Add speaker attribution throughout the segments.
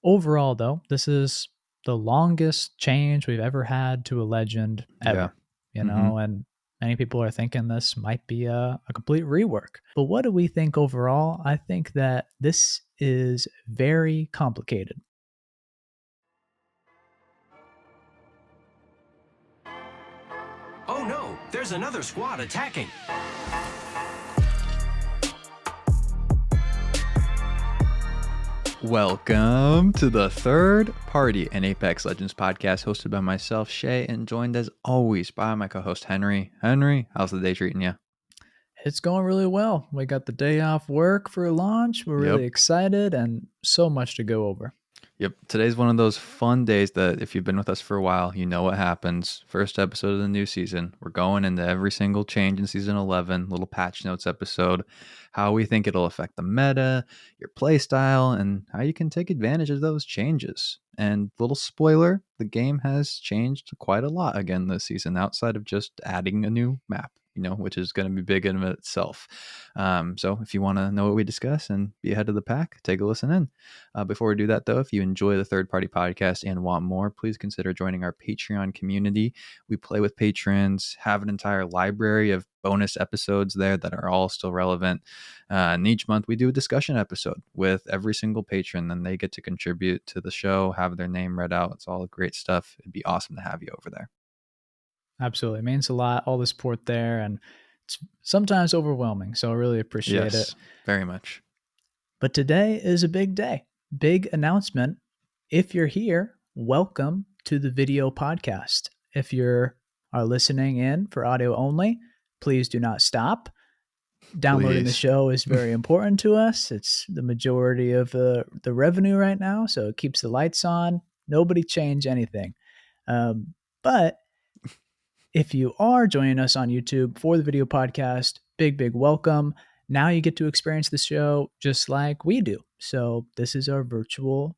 Speaker 1: Overall, though, this is the longest change we've ever had to a legend
Speaker 2: Yeah.
Speaker 1: ever, and many people are thinking this might be a complete rework. But what do we think overall? I think that this is very complicated.
Speaker 3: Oh no, there's another squad attacking.
Speaker 2: Welcome to the third party, an Apex Legends podcast hosted by myself, Shay, and joined as always by my co-host, Henry. Henry, how's the day treating you?
Speaker 1: It's going really well. We got the day off work for launch. We're
Speaker 2: Yep.
Speaker 1: really excited and so much to go over.
Speaker 2: Yep. Today's one of those fun days that if you've been with us for a while, you know what happens. First episode of the new season. We're going into every single change in season 11, little patch notes episode, how we think it'll affect the meta, your play style, and how you can take advantage of those changes. And little spoiler, the game has changed quite a lot again this season outside of just adding a new map, which is going to be big in itself. So if you want to know what we discuss and be ahead of the pack, take a listen in. Before we do that, though, if you enjoy the third party podcast and want more, please consider joining our Patreon community. We play with patrons, have an entire library of bonus episodes there that are all still relevant. And each month we do a discussion episode with every single patron, and they get to contribute to the show, have their name read out. It's all great stuff. It'd be awesome to have you over there.
Speaker 1: Absolutely. It means a lot, all the support there, and it's sometimes overwhelming. So I really appreciate it.
Speaker 2: Yes, very much.
Speaker 1: But today is a big day, big announcement. If you're here, welcome to the video podcast. If you are listening in for audio only, please do not stop. Downloading the
Speaker 2: Please.
Speaker 1: show is very important to us. It's the majority of the revenue right now, so it keeps the lights on. Nobody change anything. But if you are joining us on YouTube for the video podcast, big welcome. Now you get to experience the show just like we do. So this is our virtual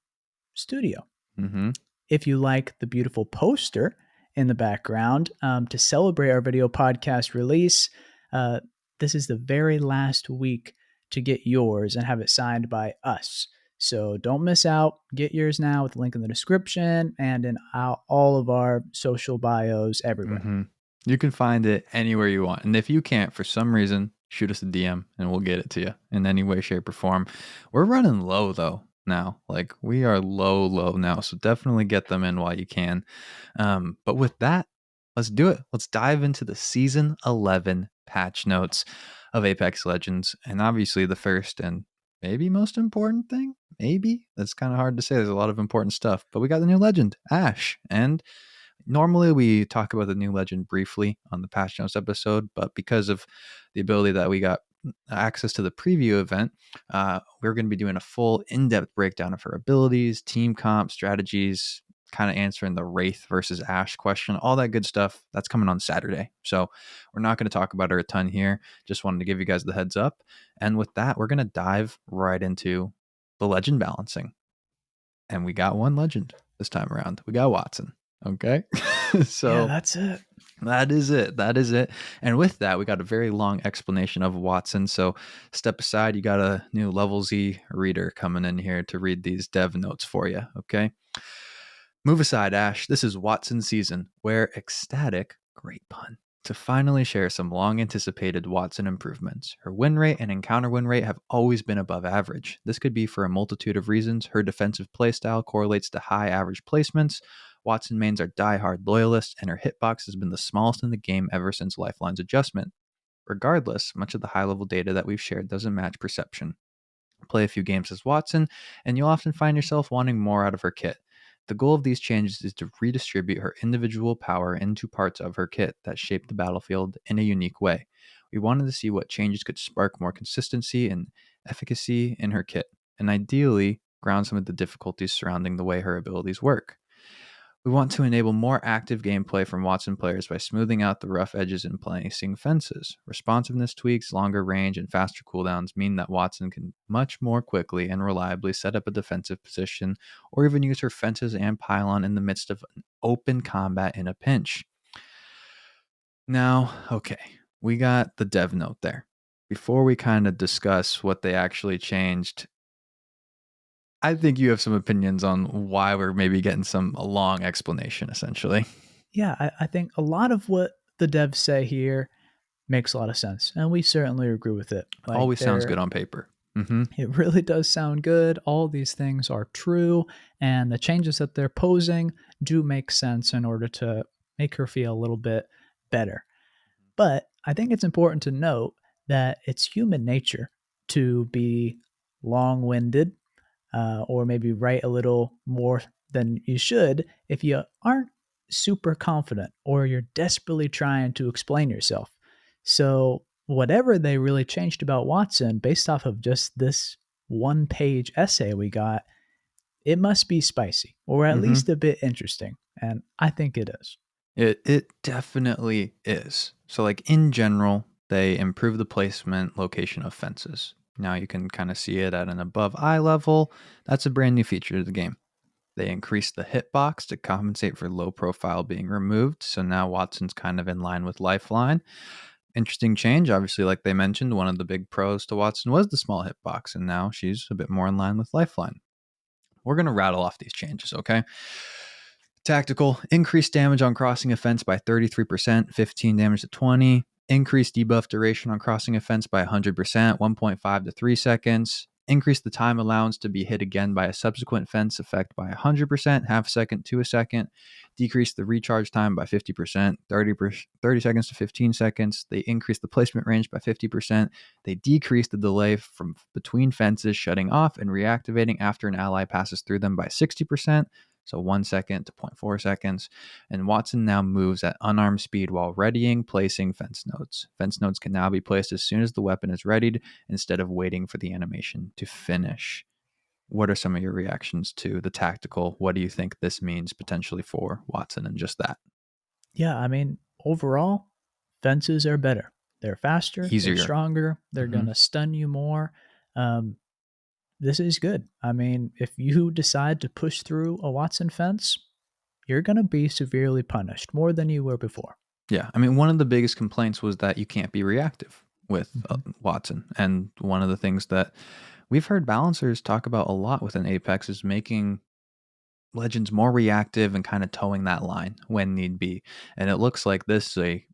Speaker 1: studio.
Speaker 2: Mm-hmm.
Speaker 1: If you like the beautiful poster in the background to celebrate our video podcast release, this is the very last week to get yours and have it signed by us. So don't miss out. Get yours now with the link in the description and in all of our social bios everywhere.
Speaker 2: Mm-hmm. You can find it anywhere you want. And if you can't, for some reason, shoot us a DM and we'll get it to you in any way, shape, or form. We're running low, though, now. Like, we are low now. So definitely get them in while you can. But with that, let's do it. Let's dive into the Season 11 patch notes of Apex Legends. And obviously, the first and maybe most important thing, maybe, that's kind of hard to say. There's a lot of important stuff. But we got the new legend, Ashe. And normally we talk about the new legend briefly on the patch notes episode, but because of the ability that we got access to the preview event, we're going to be doing a full in-depth breakdown of her abilities, team comp, strategies, kind of answering the Wraith versus Ashe question, all that good stuff. That's coming on Saturday. So we're not going to talk about her a ton here. Just wanted to give you guys the heads up. And with that, we're going to dive right into the legend balancing. And we got one legend this time around. We got Wattson. Okay. So
Speaker 1: yeah, that's it.
Speaker 2: That is it. And with that, we got a very long explanation of Wattson. So step aside. You got a new Level Z reader coming in here to read these dev notes for you. Okay. Move aside, Ashe. This is Wattson season. We're ecstatic, great pun, to finally share some long anticipated Wattson improvements. Her win rate and encounter win rate have always been above average. This could be for a multitude of reasons. Her defensive playstyle correlates to high average placements. Wattson mains are die-hard loyalists, and her hitbox has been the smallest in the game ever since Lifeline's adjustment. Regardless, much of the high-level data that we've shared doesn't match perception. Play a few games as Wattson, and you'll often find yourself wanting more out of her kit. The goal of these changes is to redistribute her individual power into parts of her kit that shape the battlefield in a unique way. We wanted to see what changes could spark more consistency and efficacy in her kit, and ideally ground some of the difficulties surrounding the way her abilities work. We want to enable more active gameplay from Wattson players by smoothing out the rough edges and placing fences. Responsiveness tweaks, longer range, and faster cooldowns mean that Wattson can much more quickly and reliably set up a defensive position or even use her fences and pylon in the midst of an open combat in a pinch. Now, okay, we got the dev note there. Before we kind of discuss what they actually changed, I think you have some opinions on why we're maybe getting a long explanation, essentially.
Speaker 1: Yeah, I think a lot of what the devs say here makes a lot of sense, and we certainly agree with it. Like
Speaker 2: Always sounds good on paper. Mm-hmm.
Speaker 1: it really does sound good. All these things are true, and the changes that they're posing do make sense in order to make her feel a little bit better. But I think it's important to note that it's human nature to be long winded or maybe write a little more than you should if you aren't super confident or you're desperately trying to explain yourself. So, whatever they really changed about Watson based off of just this one page essay we got, it must be spicy or at
Speaker 2: Mm-hmm.
Speaker 1: least a bit interesting. And I think it is.
Speaker 2: It definitely is. So like in general, they improve the placement location of fences. Now you can kind of see it at an above eye level. That's a brand new feature of the game. They increased the hitbox to compensate for low profile being removed. So now Watson's kind of in line with Lifeline. Interesting change. Obviously, like they mentioned, one of the big pros to Watson was the small hitbox, and now she's a bit more in line with Lifeline. We're going to rattle off these changes, okay? Tactical, increased damage on crossing a fence by 33%, 15 damage to 20. Increased debuff duration on crossing a fence by 100%, 1.5 to 3 seconds. Increase the time allowance to be hit again by a subsequent fence effect by 100%, half a second to a second. Decrease the recharge time by 50%, 30 seconds to 15 seconds. They increase the placement range by 50%. They decrease the delay from between fences shutting off and reactivating after an ally passes through them by 60%. So 1 second to 0.4 seconds. And Wattson now moves at unarmed speed while readying, placing fence nodes. Fence nodes can now be placed as soon as the weapon is readied instead of waiting for the animation to finish. What are some of your reactions to the tactical? What do you think this means potentially for Wattson and just that?
Speaker 1: Yeah, I mean, overall, fences are better. They're faster, they're
Speaker 2: Easier.
Speaker 1: stronger, they're
Speaker 2: Mm-hmm.
Speaker 1: going to stun you more. Um, this is good. I mean, if you decide to push through a Watson fence, you're going to be severely punished more than you were before.
Speaker 2: Yeah. I mean, one of the biggest complaints was that you can't be reactive with
Speaker 1: Mhm.
Speaker 2: Wattson. And one of the things that we've heard balancers talk about a lot within Apex is making Legends more reactive and kind of towing that line when need be. And it looks like this is a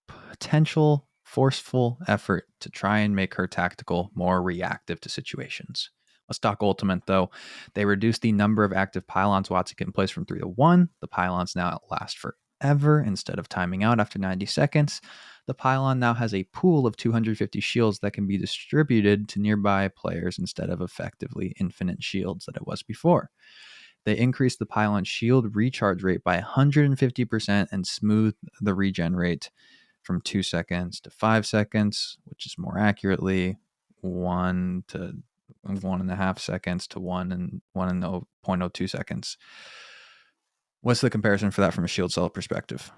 Speaker 2: potential forceful effort to try and make her tactical more reactive to situations. Let's talk ultimate though. They reduced the number of active pylons Wattson can place from 3 to 1. The pylons now last forever instead of timing out after 90 seconds. The pylon now has a pool of 250 shields that can be distributed to nearby players instead of effectively infinite shields that it was before. They increased the pylon shield recharge rate by 150% and smoothed the regen rate from 2 seconds to 5 seconds, which is more accurately 1 to 1.5 seconds to 1 and 0.02 seconds. What's the comparison for that from a shield cell perspective?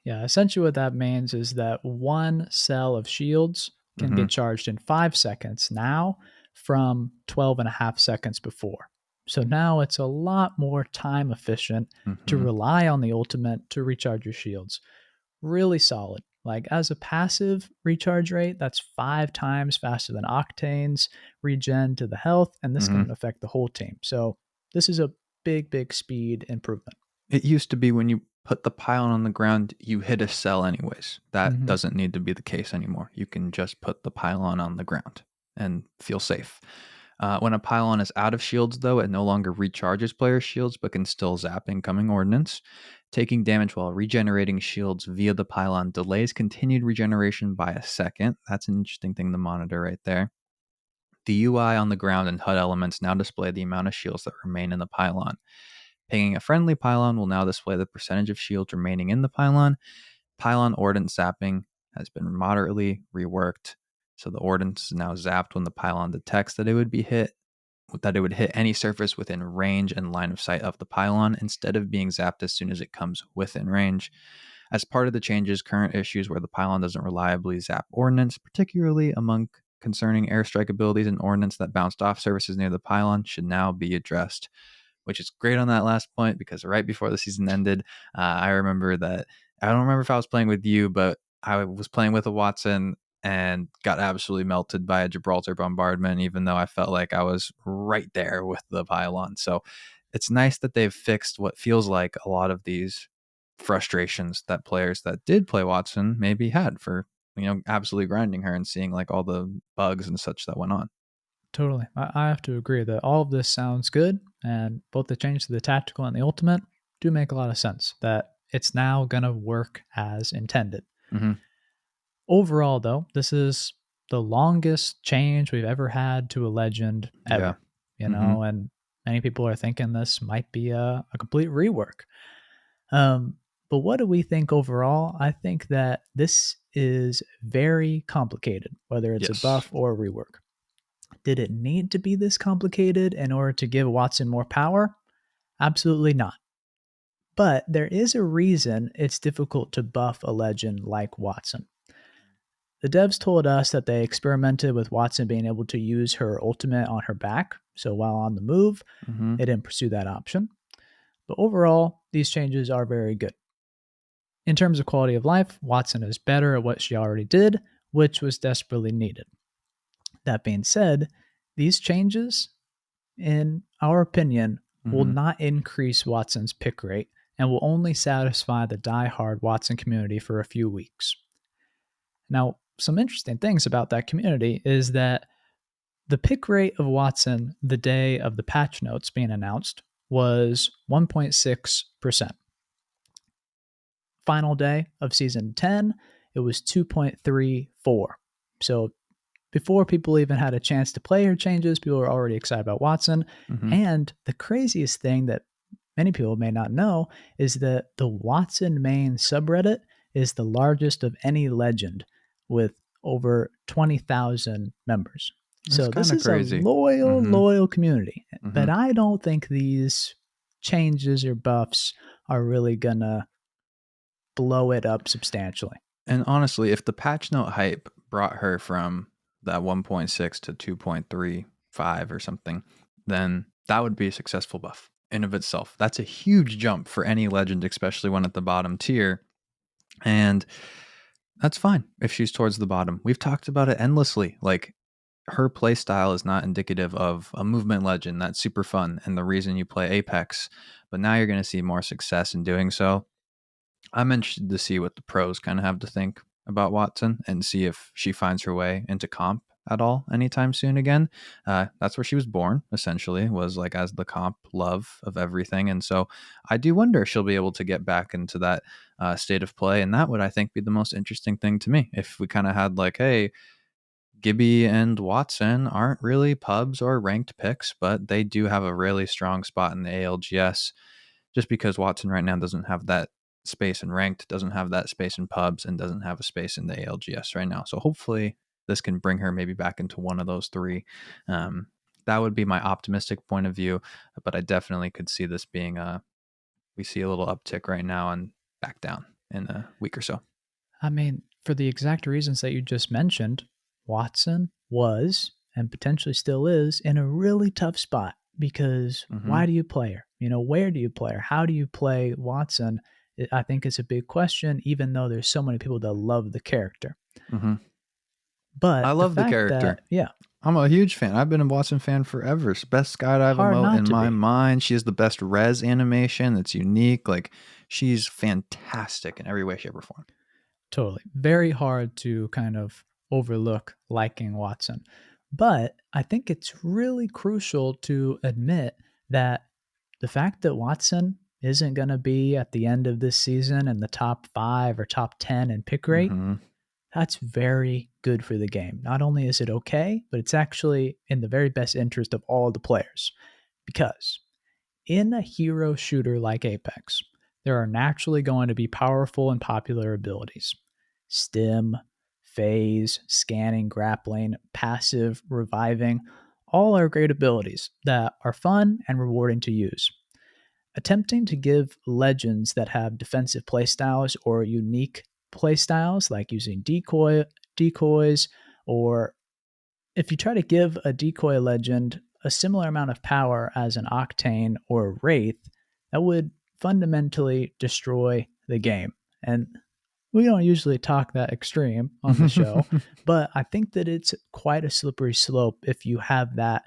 Speaker 1: Yeah, essentially what that means is that one cell of shields can
Speaker 2: Mm-hmm.
Speaker 1: get charged in 5 seconds now from 12 and a half seconds before. So now it's a lot more time efficient to
Speaker 2: Mm-hmm.
Speaker 1: rely on the ultimate to recharge your shields. Really solid. Like as a passive recharge rate, that's 5 times faster than Octane's regen to the health, and this
Speaker 2: Mm-hmm.
Speaker 1: can affect the whole team. So this is a big, big speed improvement.
Speaker 2: It used to be when you put the pylon on the ground, you hit a cell anyways. That
Speaker 1: Mm-hmm.
Speaker 2: doesn't need to be the case anymore. You can just put the pylon on the ground and feel safe. When a pylon is out of shields, though, it no longer recharges players' shields but can still zap incoming ordnance. Taking damage while regenerating shields via the pylon delays continued regeneration by a second. That's an interesting thing to monitor right there. The UI on the ground and HUD elements now display the amount of shields that remain in the pylon. Pinging a friendly pylon will now display the percentage of shields remaining in the pylon. Pylon ordnance zapping has been moderately reworked. So the ordnance is now zapped when the pylon detects that it would hit any surface within range and line of sight of the pylon instead of being zapped as soon as it comes within range. As part of the changes, current issues where the pylon doesn't reliably zap ordnance, particularly among concerning airstrike abilities and ordnance that bounced off surfaces near the pylon, should now be addressed, which is great on that last point because right before the season ended, I remember that I don't remember if I was playing with you, but I was playing with a Wattson and got absolutely melted by a Gibraltar bombardment, even though I felt like I was right there with the pylon. So it's nice that they've fixed what feels like a lot of these frustrations that players that did play Wattson maybe had for, absolutely grinding her and seeing like all the bugs and such that went on.
Speaker 1: Totally. I have to agree that all of this sounds good, and both the change to the tactical and the ultimate do make a lot of sense, that it's now going to work as intended.
Speaker 2: Hmm.
Speaker 1: Overall, though, this is the longest change we've ever had to a legend
Speaker 2: Yeah.
Speaker 1: ever,
Speaker 2: Hmm.
Speaker 1: and many people are thinking this might be a complete rework. Um, but what do we think overall? I think that this is very complicated, whether it's a
Speaker 2: Yes.
Speaker 1: buff or a rework. Did it need to be this complicated in order to give Wattson more power? Absolutely not. But there is a reason it's difficult to buff a legend like Wattson. The devs told us that they experimented with Wattson being able to use her ultimate on her back, so while on the move,
Speaker 2: Hmm.
Speaker 1: they didn't pursue that option. But overall, these changes are very good. In terms of quality of life, Wattson is better at what she already did, which was desperately needed. That being said, these changes, in our opinion, will
Speaker 2: Hmm.
Speaker 1: not increase Wattson's pick rate and will only satisfy the die-hard Wattson community for a few weeks. Now, some interesting things about that community is that the pick rate of Wattson the day of the patch notes being announced was 1.6%. Final day of season 10, it was 2.34. So before people even had a chance to play her changes, people were already excited about Wattson.
Speaker 2: Hmm.
Speaker 1: And the craziest thing that many people may not know is that the Wattson main subreddit is the largest of any legend with over 20,000 members.
Speaker 2: That's
Speaker 1: So
Speaker 2: kind
Speaker 1: this
Speaker 2: of
Speaker 1: is a
Speaker 2: crazy.
Speaker 1: loyal,
Speaker 2: Hmm.
Speaker 1: loyal community.
Speaker 2: Hmm.
Speaker 1: But I don't think these changes or buffs are really going to blow it up substantially.
Speaker 2: And honestly, if the patch note hype brought her from that 1.6 to 2.35 or something, then that would be a successful buff in of itself. That's a huge jump for any legend, especially one at the bottom tier. And that's fine if she's towards the bottom. We've talked about it endlessly. Like, her play style is not indicative of a movement legend that's super fun and the reason you play Apex. But now you're going to see more success in doing so. I'm interested to see what the pros kind of have to think about Wattson and see if she finds her way into comp at all anytime soon again. That's where she was born, essentially, was like as the comp love of everything. And so I do wonder if she'll be able to get back into that state of play. And that would, I think, be the most interesting thing to me. If we kind of had like, hey, Gibby and Wattson aren't really pubs or ranked picks, but they do have a really strong spot in the ALGS just because Wattson right now doesn't have that space in ranked, doesn't have that space in pubs, and doesn't have a space in the ALGS right now. So hopefully this can bring her maybe back into one of those three. Um, that would be my optimistic point of view, but I definitely could see this being we see a little uptick right now and back down in a week or so.
Speaker 1: I mean, for the exact reasons that you just mentioned, Wattson was and potentially still is in a really tough spot because
Speaker 2: Mm-hmm.
Speaker 1: why do you play her? Where do you play her? How do you play Wattson? I think it's a big question, even though there's so many people that love the character.
Speaker 2: Mm-hmm. I
Speaker 1: But the
Speaker 2: love the
Speaker 1: fact
Speaker 2: character.
Speaker 1: that, yeah,
Speaker 2: I'm a huge fan. I've been a Wattson fan forever. It's the best skydive
Speaker 1: hard
Speaker 2: emote
Speaker 1: not
Speaker 2: in
Speaker 1: to
Speaker 2: my
Speaker 1: be.
Speaker 2: mind. She has the best res animation. It's unique. Like, she's fantastic in every way, shape, or form.
Speaker 1: Totally. Very hard to kind of overlook liking Wattson. But I think it's really crucial to admit that the fact that Wattson isn't going to be at the end of this season in the top 5 or top 10 in pick rate,
Speaker 2: Mm-hmm.
Speaker 1: that's very good for the game. Not only is it okay, but it's actually in the very best interest of all the players. Because in a hero shooter like Apex, there are naturally going to be powerful and popular abilities. Stim, phase, scanning, grappling, passive, reviving, all are great abilities that are fun and rewarding to use. Attempting to give legends that have defensive playstyles or unique playstyles, like using decoys, or if you try to give a decoy legend a similar amount of power as an Octane or a Wraith, that would fundamentally destroy the game. And We don't usually talk that extreme on the show, but I think that it's quite a slippery slope if you have that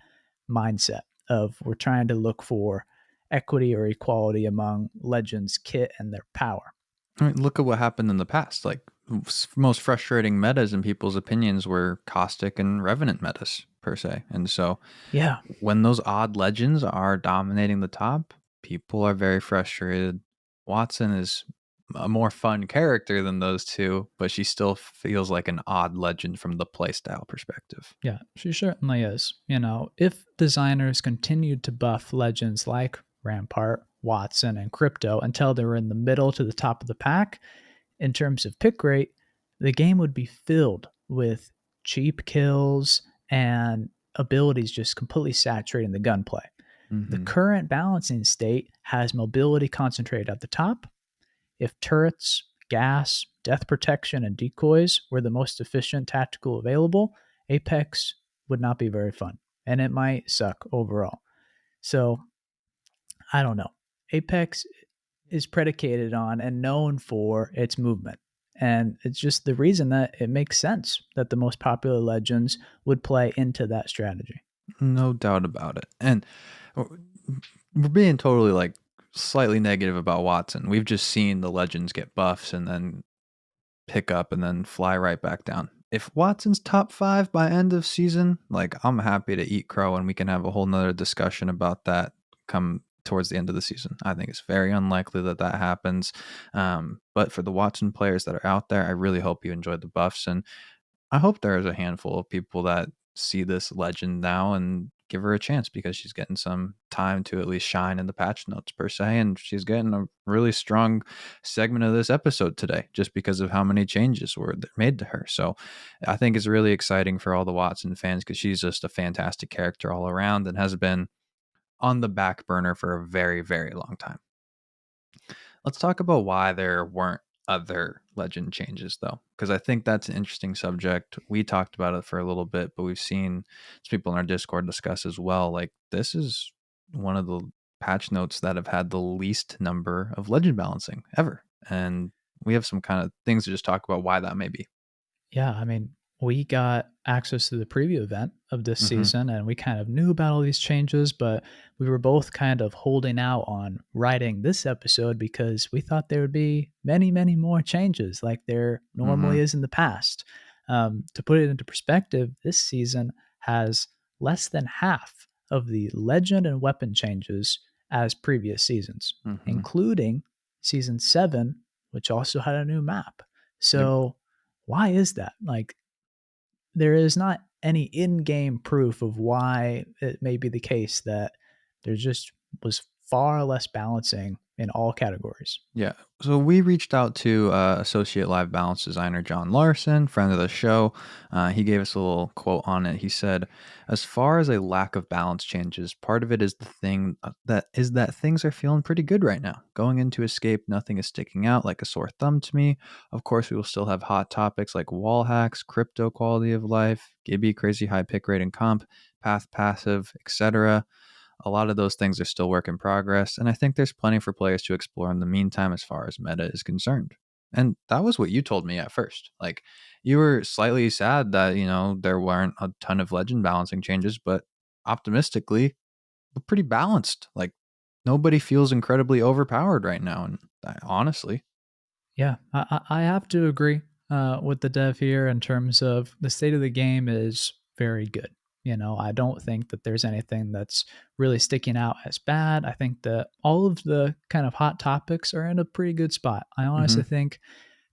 Speaker 1: mindset of we're trying to look for equity or equality among Legends kit and their power.
Speaker 2: I mean, look at what happened in the past. Like, most frustrating metas in people's opinions were caustic and revenant metas per se. And so
Speaker 1: Yeah.
Speaker 2: when those odd legends are dominating the top, people are very frustrated. Wattson is a more fun character than those two, but she still feels like an odd legend from the playstyle perspective.
Speaker 1: Yeah, she certainly is. If designers continued to buff legends like Rampart, Watson, and Crypto until they were in the middle to the top of the pack, in terms of pick rate, the game would be filled with cheap kills and abilities just completely saturating the gunplay. The
Speaker 2: Hmm.
Speaker 1: current balancing state has mobility concentrated at the top. If turrets, gas, death protection, and decoys were the most efficient tactical available, Apex would not be very fun, and it might suck overall. So, I don't know. Apex is predicated on and known for its movement. And it's just the reason that it makes sense that the most popular legends would play into that strategy.
Speaker 2: No doubt about it. And we're being totally like slightly negative about Watson. We've just seen the legends get buffs and then pick up and then fly right back down. If Watson's top 5 by end of season, like, I'm happy to eat crow and we can have a whole nother discussion about that come towards the end of the season. I think it's very unlikely that that happens. But for the Watson players that are out there, I really hope you enjoyed the buffs, and I hope there is a handful of people that see this legend now and give her a chance because she's getting some time to at least shine in the patch notes per se, and she's getting a really strong segment of this episode today just because of how many changes were made to her. So I think it's really exciting for all the Wattson fans because she's just a fantastic character all around and has been on the back burner for a very, very long time. Let's talk about why there weren't other legend changes, though, because I think that's an interesting subject. We talked about it for a little bit, but we've seen some people in our Discord discuss as well. Like, this is one of the patch notes that have had the least number of legend balancing ever. And we have some kind of things to just talk about why that may be.
Speaker 1: Yeah, I mean, we got access to the preview event of this
Speaker 2: Hmm.
Speaker 1: season and we kind of knew about all these changes, but we were both kind of holding out on writing this episode because we thought there would be many, many more changes like there normally
Speaker 2: Hmm.
Speaker 1: is in the past. To put it into perspective, this season has less than half of the legend and weapon changes as previous seasons,
Speaker 2: Hmm.
Speaker 1: including season 7, which also had a new map.
Speaker 2: Yep.
Speaker 1: So, why is that? Like, there is not any in-game proof of why it may be the case that there just was far less balancing in all categories.
Speaker 2: Yeah. So we reached out to Associate Live Balance Designer John Larson, friend of the show. He gave us a little quote on it. He said, "As far as a lack of balance changes, part of it is the thing that things are feeling pretty good right now. Going into Escape, nothing is sticking out like a sore thumb to me. Of course, we will still have hot topics like wall hacks, crypto quality of life, Gibby crazy high pick rate and comp, path passive, etc. A lot of those things are still work in progress, and I think there's plenty for players to explore in the meantime as far as meta is concerned." And that was what you told me at first. Like, you were slightly sad that, there weren't a ton of legend balancing changes, but optimistically, we're pretty balanced. Like, nobody feels incredibly overpowered right now. And honestly,
Speaker 1: Yeah, I have to agree with the dev here in terms of the state of the game is very good. I don't think that there's anything that's really sticking out as bad. I think that all of the kind of hot topics are in a pretty good spot. I
Speaker 2: hmm,
Speaker 1: honestly think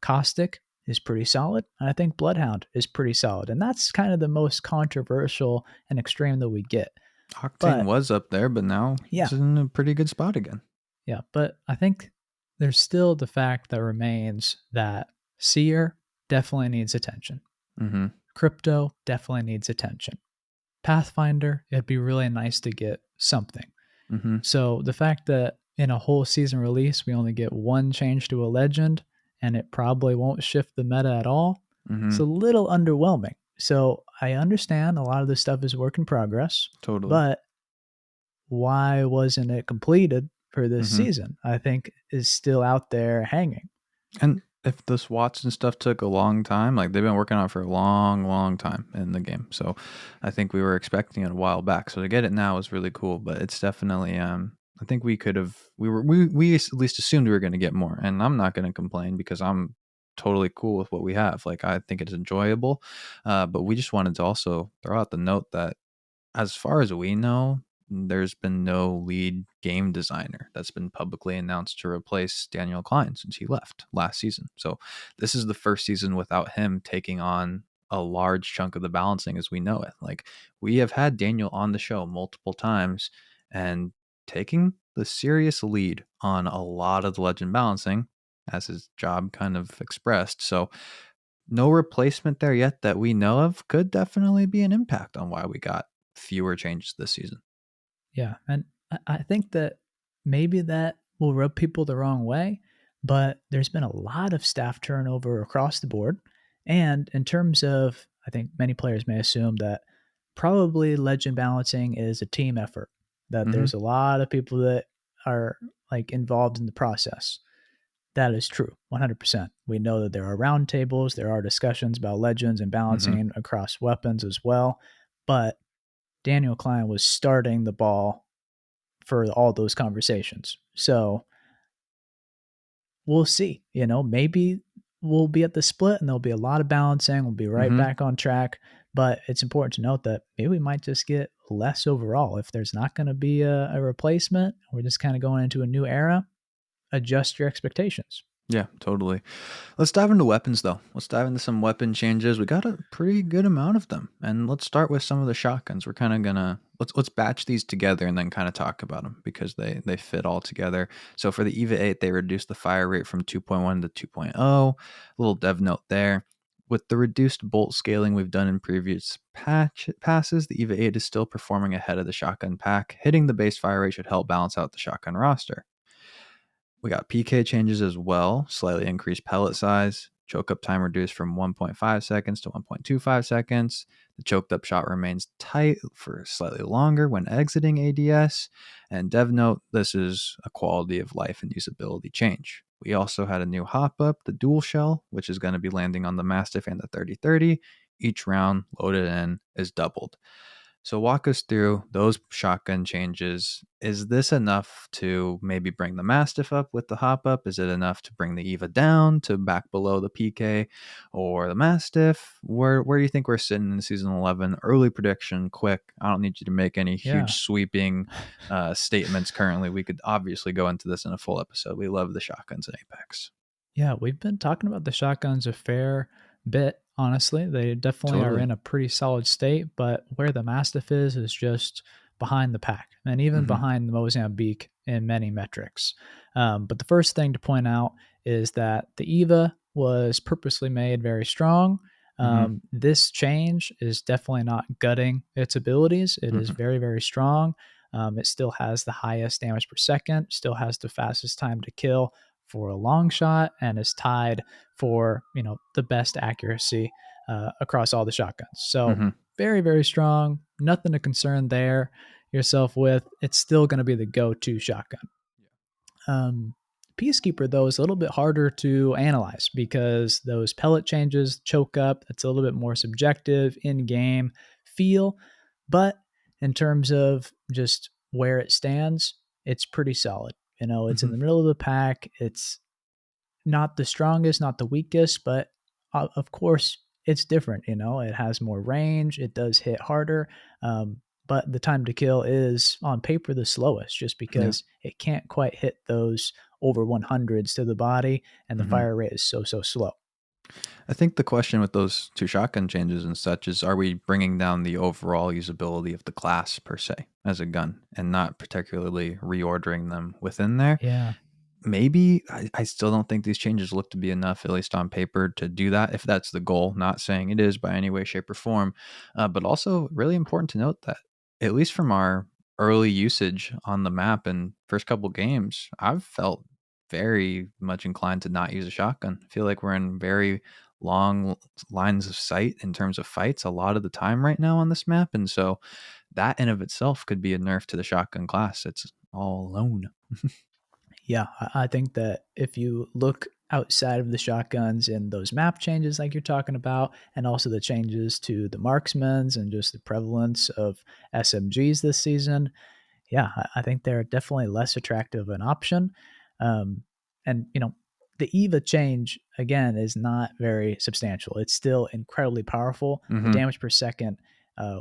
Speaker 1: Caustic is pretty solid. And I think Bloodhound is pretty solid. And that's kind of the most controversial and extreme that we get.
Speaker 2: Octane
Speaker 1: But
Speaker 2: was up there, but now
Speaker 1: yeah,
Speaker 2: he's in a pretty good spot again.
Speaker 1: yeah. But I think there's still the fact that remains that Seer definitely needs attention.
Speaker 2: Hmm.
Speaker 1: Crypto definitely needs attention. Pathfinder, it'd be really nice to get something.
Speaker 2: Hmm.
Speaker 1: So the fact that in a whole season release, we only get one change to a legend and it probably won't shift the meta at all, it's
Speaker 2: Hmm.
Speaker 1: a little underwhelming. So I understand a lot of this stuff is work in progress,
Speaker 2: Totally.
Speaker 1: but why wasn't it completed for this
Speaker 2: Hmm.
Speaker 1: season? I think is still out there hanging.
Speaker 2: And if this Watson stuff took a long time, like they've been working on it for a long, long time in the game. So I think we were expecting it a while back. So to get it now is really cool, but it's definitely I think we could have we at least assumed we were going to get more. And I'm not going to complain because I'm totally cool with what we have. Like I think it's enjoyable. But we just wanted to also throw out the note that as far as we know, there's been no lead game designer that's been publicly announced to replace Daniel Klein since he left last season. So this is the first season without him taking on a large chunk of the balancing as we know it. Like we have had Daniel on the show multiple times and taking the serious lead on a lot of the legend balancing as his job kind of expressed. So no replacement there yet that we know of could definitely be an impact on why we got fewer changes this season.
Speaker 1: Yeah, and I think that maybe that will rub people the wrong way, but there's been a lot of staff turnover across the board. And in terms of, I think many players may assume that probably legend balancing is a team effort, that
Speaker 2: Hmm.
Speaker 1: there's a lot of people that are like involved in the process. That is true, 100%. We know that there are roundtables, there are discussions about legends and
Speaker 2: Hmm.
Speaker 1: balancing across weapons as well. But Daniel Klein was starting the ball for all those conversations. So we'll see. Maybe we'll be at the split and there'll be a lot of balancing. We'll be right
Speaker 2: Hmm.
Speaker 1: back on track. But it's important to note that maybe we might just get less overall. If there's not going to be a replacement, we're just kind of going into a new era, adjust your expectations.
Speaker 2: Yeah, totally. Let's dive into weapons though. Let's dive into some weapon changes. We got a pretty good amount of them. And let's start with some of the shotguns. We're kind of gonna let's batch these together and then kind of talk about them because they fit all together. So for the EVA 8, they reduced the fire rate from 2.1 to 2.0. A little dev note there. With the reduced bolt scaling we've done in previous passes, the EVA 8 is still performing ahead of the shotgun pack. Hitting the base fire rate should help balance out the shotgun roster. We got PK changes as well, slightly increased pellet size, choke up time reduced from 1.5 seconds to 1.25 seconds. The choked up shot remains tight for slightly longer when exiting ADS. And dev note, this is a quality of life and usability change. We also had a new hop up, the dual shell, which is going to be landing on the Mastiff and the 3030. Each round loaded in is doubled. So walk us through those shotgun changes. Is this enough to maybe bring the Mastiff up with the hop up? Is it enough to bring the Eva down to back below the PK or the Mastiff? Where do you think we're sitting in season 11? Early prediction, quick. I don't need you to make any
Speaker 1: Yeah.
Speaker 2: huge sweeping statements currently. We could obviously go into this in a full episode. We love the shotguns in Apex.
Speaker 1: Yeah, we've been talking about the shotguns a fair bit, honestly. They definitely are
Speaker 2: Totally.
Speaker 1: in a pretty solid state, but where the Mastiff is just behind the pack and even
Speaker 2: Hmm.
Speaker 1: behind the Mozambique in many metrics. But the first thing to point out is that the EVA was purposely made very strong.
Speaker 2: Hmm.
Speaker 1: This change is definitely not gutting its abilities. It is
Speaker 2: Hmm.
Speaker 1: very, very strong. It still has the highest damage per second, still has the fastest time to kill for a long shot, and is tied for the best accuracy across all the shotguns. So
Speaker 2: Hmm.
Speaker 1: very, very strong. Nothing to concern there yourself with. It's still going to be the go-to shotgun. um, Peacekeeper, though, is a little bit harder to analyze because those pellet changes, choke up, that's a little bit more subjective in game feel. But in terms of just where it stands, it's pretty solid. It's in
Speaker 2: Hmm.
Speaker 1: the middle of the pack. It's not the strongest, not the weakest, but of course it's different. It has more range. It does hit harder. But the time to kill is on paper the slowest just
Speaker 2: Yeah.
Speaker 1: because it can't quite hit those over 100s to the body, and the
Speaker 2: Hmm.
Speaker 1: fire rate is so slow.
Speaker 2: I think the question with those two shotgun changes and such is, are we bringing down the overall usability of the class per se as a gun and not particularly reordering them within there?
Speaker 1: Yeah.
Speaker 2: Maybe I still don't think these changes look to be enough, at least on paper, to do that if that's the goal. Not saying it is by any way, shape, or form, but also really important to note that at least from our early usage on the map and first couple games, I've felt very much inclined to not use a shotgun. I feel like we're in very long lines of sight in terms of fights a lot of the time right now on this map, and so that in of itself could be a nerf to the shotgun class. It's all alone.
Speaker 1: Yeah, I think that if you look outside of the shotguns and those map changes like you're talking about, and also the changes to the marksmans and just the prevalence of SMGs this season, yeah, I think they're definitely less attractive an option. Um, and the EVA change again is not very substantial. It's still incredibly powerful. The
Speaker 2: Mm-hmm.
Speaker 1: damage per second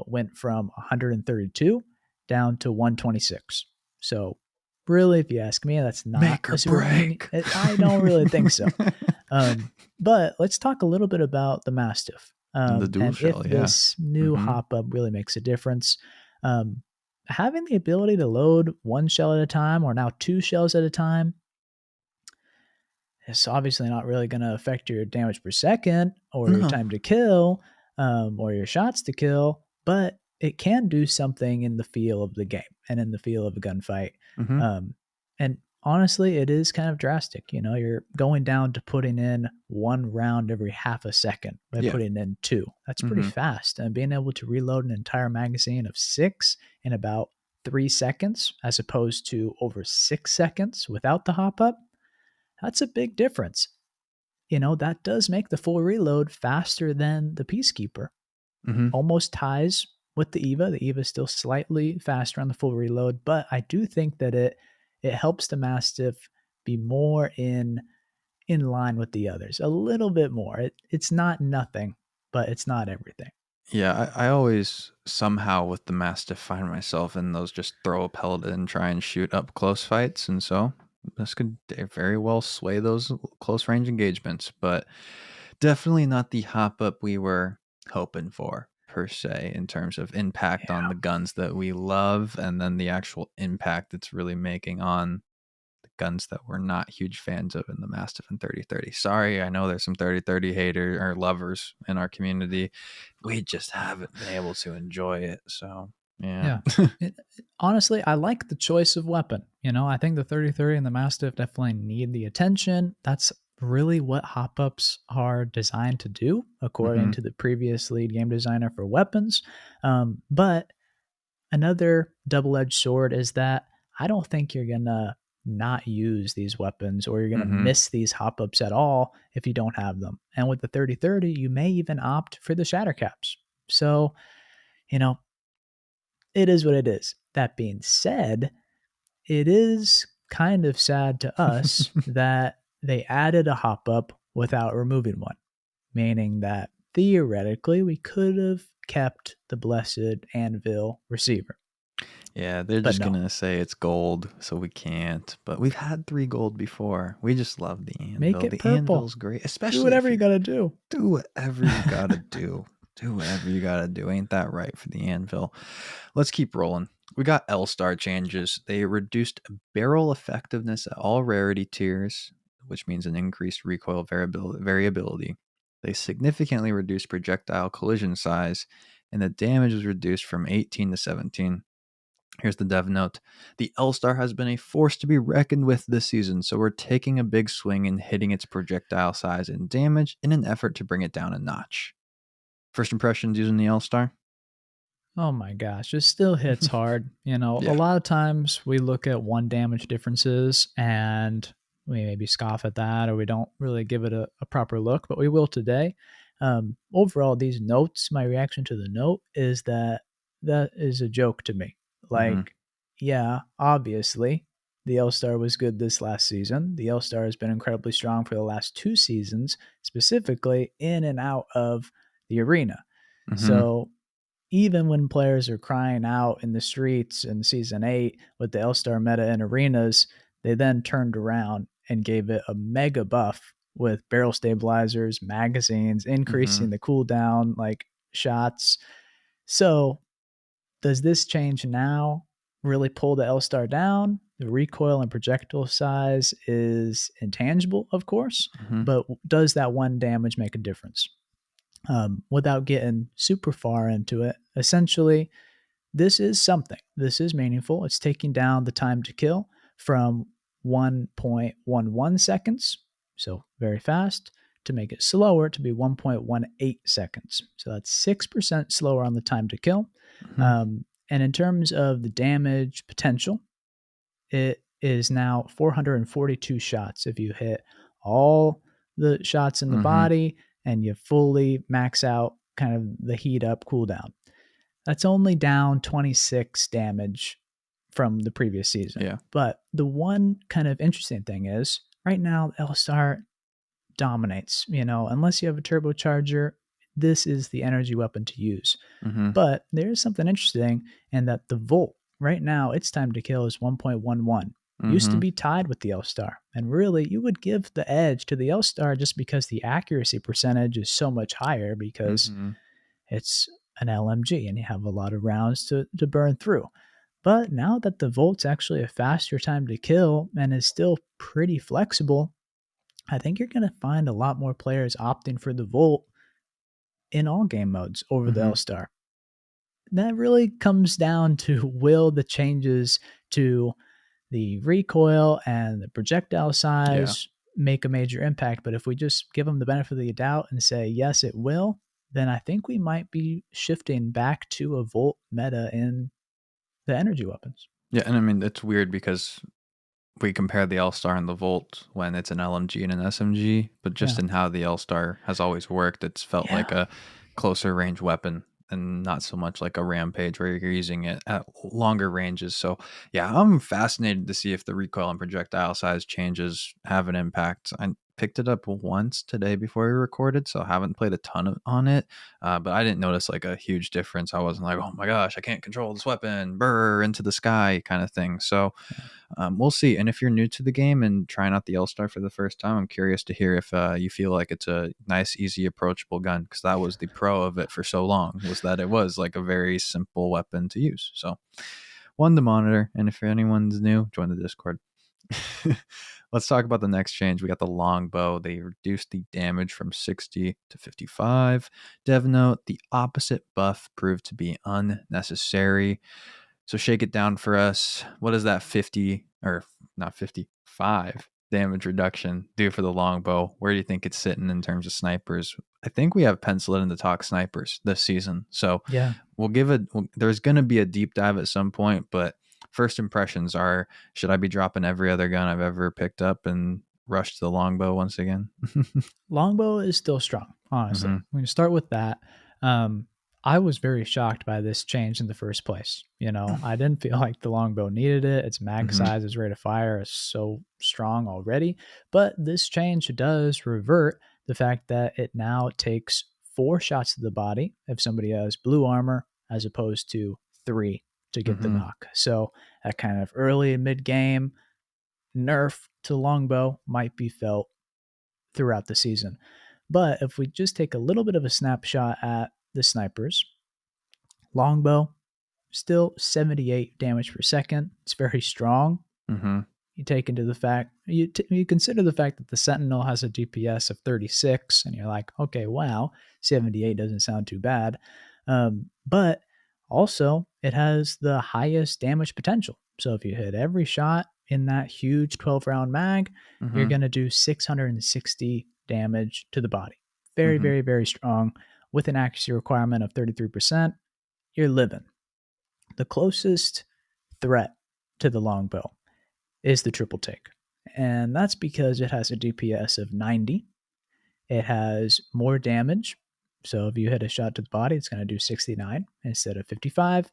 Speaker 1: went from 132 down to 126. So really, if you ask me, that's not
Speaker 2: Make or
Speaker 1: a super mean.
Speaker 2: break.
Speaker 1: I don't really think so. But let's talk a little bit about the Mastiff,
Speaker 2: The dual
Speaker 1: and if
Speaker 2: shell, yeah.
Speaker 1: this new
Speaker 2: Mm-hmm.
Speaker 1: hop up really makes a difference. Um, Having the ability to load one shell at a time or now two shells at a time, it's obviously not really going to affect your damage per second or your
Speaker 2: No.
Speaker 1: time to kill, or your shots to kill, but it can do something in the feel of the game and in the feel of a gunfight.
Speaker 2: Mm-hmm.
Speaker 1: Um, and honestly, it is kind of drastic. You're going down to putting in one round every half a second by
Speaker 2: Yeah.
Speaker 1: putting in two. That's pretty
Speaker 2: Mm-hmm.
Speaker 1: fast. And being able to reload an entire magazine of six in about 3 seconds, as opposed to over 6 seconds without the hop up, that's a big difference. That does make the full reload faster than the Peacekeeper.
Speaker 2: Mm-hmm.
Speaker 1: Almost ties with the Eva. The Eva is still slightly faster on the full reload, but I do think that it helps the Mastiff be more in line with the others. A little bit more. It's not nothing, but it's not everything.
Speaker 2: Yeah, I always somehow with the Mastiff find myself in those just throw a pellet and try and shoot up close fights, and so this could very well sway those close range engagements, but definitely not the hop up we were hoping for per se in terms of impact on
Speaker 1: Yeah.
Speaker 2: the guns that we love, and then the actual impact it's really making on the guns that we're not huge fans of in the Mastiff and 3030. Sorry, I know there's some 3030 haters or lovers in our community. We just haven't been able to enjoy it. So, yeah.
Speaker 1: Yeah. Honestly, I like the choice of weapon. I think the 3030 and the Mastiff definitely need the attention. That's really what hop ups are designed to do, according
Speaker 2: Mm-hmm.
Speaker 1: to the previous lead game designer for weapons. But another double edged sword is that I don't think you're going to not use these weapons or you're going to
Speaker 2: Mm-hmm.
Speaker 1: miss these hop ups at all if you don't have them. And with the 3030, you may even opt for the shatter caps. So, you know, it is what it is. That being said, it is kind of sad to us that they added a hop up without removing one, meaning that theoretically we could have kept the blessed anvil receiver.
Speaker 2: Yeah, they're
Speaker 1: But
Speaker 2: just
Speaker 1: no,
Speaker 2: gonna say it's gold, so we can't. But we've had 3 gold before. We just love the
Speaker 1: make
Speaker 2: anvil.
Speaker 1: it
Speaker 2: The
Speaker 1: purple.
Speaker 2: anvil's great,
Speaker 1: Do
Speaker 2: especially
Speaker 1: whatever
Speaker 2: if
Speaker 1: you
Speaker 2: you're
Speaker 1: got to do.
Speaker 2: do whatever you gotta do. Do whatever you gotta do. Ain't that right for the anvil? Let's keep rolling. We got L star changes. They reduced barrel effectiveness at all rarity tiers, which means an increased recoil variability. They significantly reduced projectile collision size, and the damage was reduced from 18 to 17. Here's the dev note. The L Star has been a force to be reckoned with this season, so we're taking a big swing and hitting its projectile size and damage in an effort to bring it down a notch. First impressions using the L Star?
Speaker 1: Oh my gosh, it still hits hard. A
Speaker 2: Yeah.
Speaker 1: lot of times we look at one damage differences and we maybe scoff at that or we don't really give it a proper look, but we will today. Overall, these notes, my reaction to the note is that is a joke to me.
Speaker 2: Mm-hmm.
Speaker 1: Like, yeah, obviously, the L Star was good this last season. The L Star has been incredibly strong for the last two seasons, specifically in and out of the arena.
Speaker 2: Mm-hmm.
Speaker 1: So even when players are crying out in the streets in season 8 with the L-Star meta in arenas, they then turned around and gave it a mega buff with barrel stabilizers, magazines,
Speaker 2: Mm-hmm.
Speaker 1: increasing the cooldown, like shots. So, does this change now really pull the L-Star down? The recoil and projectile size is intangible, of course,
Speaker 2: Mm-hmm.
Speaker 1: but does that one damage make a difference? Without getting super far into it, essentially, this is something. This is meaningful. It's taking down the time to kill from 1.11 seconds, so very fast, to make it slower to be 1.18 seconds. So that's 6% slower on the time to kill.
Speaker 2: Mm-hmm.
Speaker 1: And in terms of the damage potential, it is now 442 shots if you hit all the shots in the
Speaker 2: Mm-hmm.
Speaker 1: body and you fully max out kind of the heat up cooldown. That's only down 26 damage from the previous season.
Speaker 2: Yeah.
Speaker 1: But the one kind of interesting thing is right now, L-Star dominates. Unless you have a turbocharger, this is the energy weapon to use.
Speaker 2: Mm-hmm.
Speaker 1: But there's something interesting in that the Volt, right now, its time to kill is 1.11. Used to
Speaker 2: Mm-hmm.
Speaker 1: be tied with the L-Star. And really, you would give the edge to the L-Star just because the accuracy percentage is so much higher because
Speaker 2: Mm-hmm.
Speaker 1: it's an LMG and you have a lot of rounds to burn through. But now that the Volt's actually a faster time to kill and is still pretty flexible, I think you're going to find a lot more players opting for the Volt in all game modes over the
Speaker 2: Mm-hmm.
Speaker 1: L Star. That really comes down to will the changes to the recoil and the projectile
Speaker 2: Yeah.
Speaker 1: size make a major impact. But if we just give them the benefit of the doubt and say, yes, it will, then I think we might be shifting back to a Volt meta in the energy weapons.
Speaker 2: Yeah, and I mean it's weird because we compare the L-Star and the Volt when it's an LMG and an SMG, but just
Speaker 1: Yeah.
Speaker 2: in how the L-Star has always worked, it's felt
Speaker 1: Yeah.
Speaker 2: like a closer range weapon and not so much like a Rampage where you're using it at longer ranges. So, yeah, I'm fascinated to see if the recoil and projectile size changes have an impact. I picked it up once today before we recorded, so I haven't played a ton on it, but I didn't notice like a huge difference. I wasn't like, oh my gosh, I can't control this weapon, burr into the sky kind of thing. So, we'll see. And if you're new to the game and trying out the L Star for the first time, I'm curious to hear if you feel like it's a nice, easy, approachable gun, because that was the pro of it for so long, was that it was like a very simple weapon to use. So one to monitor. And if anyone's new, join the Discord. Let's talk about the next change. We got the longbow. They reduced the damage from 60 to 55. Dev note, the opposite buff proved to be unnecessary. So shake it down for us. What does that 50 or not 55 damage reduction do for the longbow? Where do you think it's sitting in terms of snipers? I think we have penciled in to talk snipers this season. So
Speaker 1: Yeah.
Speaker 2: there's going to be a deep dive at some point, but first impressions are, should I be dropping every other gun I've ever picked up and rush to the longbow once again?
Speaker 1: Longbow is still strong, honestly.
Speaker 2: Mm-hmm.
Speaker 1: We can start with that. Um, I was very shocked by this change in the first place. I didn't feel like the longbow needed it. Its mag
Speaker 2: Mm-hmm.
Speaker 1: size, its rate of fire is so strong already. But this change does revert the fact that it now takes 4 shots to the body if somebody has blue armor, as opposed to 3 to get the
Speaker 2: Mm-hmm.
Speaker 1: knock. So that kind of early and mid game nerf to longbow might be felt throughout the season. But if we just take a little bit of a snapshot at the snipers, longbow, still 78 damage per second. It's very strong.
Speaker 2: Mm-hmm.
Speaker 1: You take into the fact, you consider the fact that the Sentinel has a DPS of 36, and you're like, okay, wow, 78 doesn't sound too bad. But also, it has the highest damage potential. So if you hit every shot in that huge 12 round mag, you're
Speaker 2: Mm-hmm.
Speaker 1: going to do 660 damage to the body. Very,
Speaker 2: Mm-hmm.
Speaker 1: very, very strong with an accuracy requirement of 33%. You're living. The closest threat to the longbow is the triple take. And that's because it has a DPS of 90. It has more damage. So if you hit a shot to the body, it's going to do 69 instead of 55.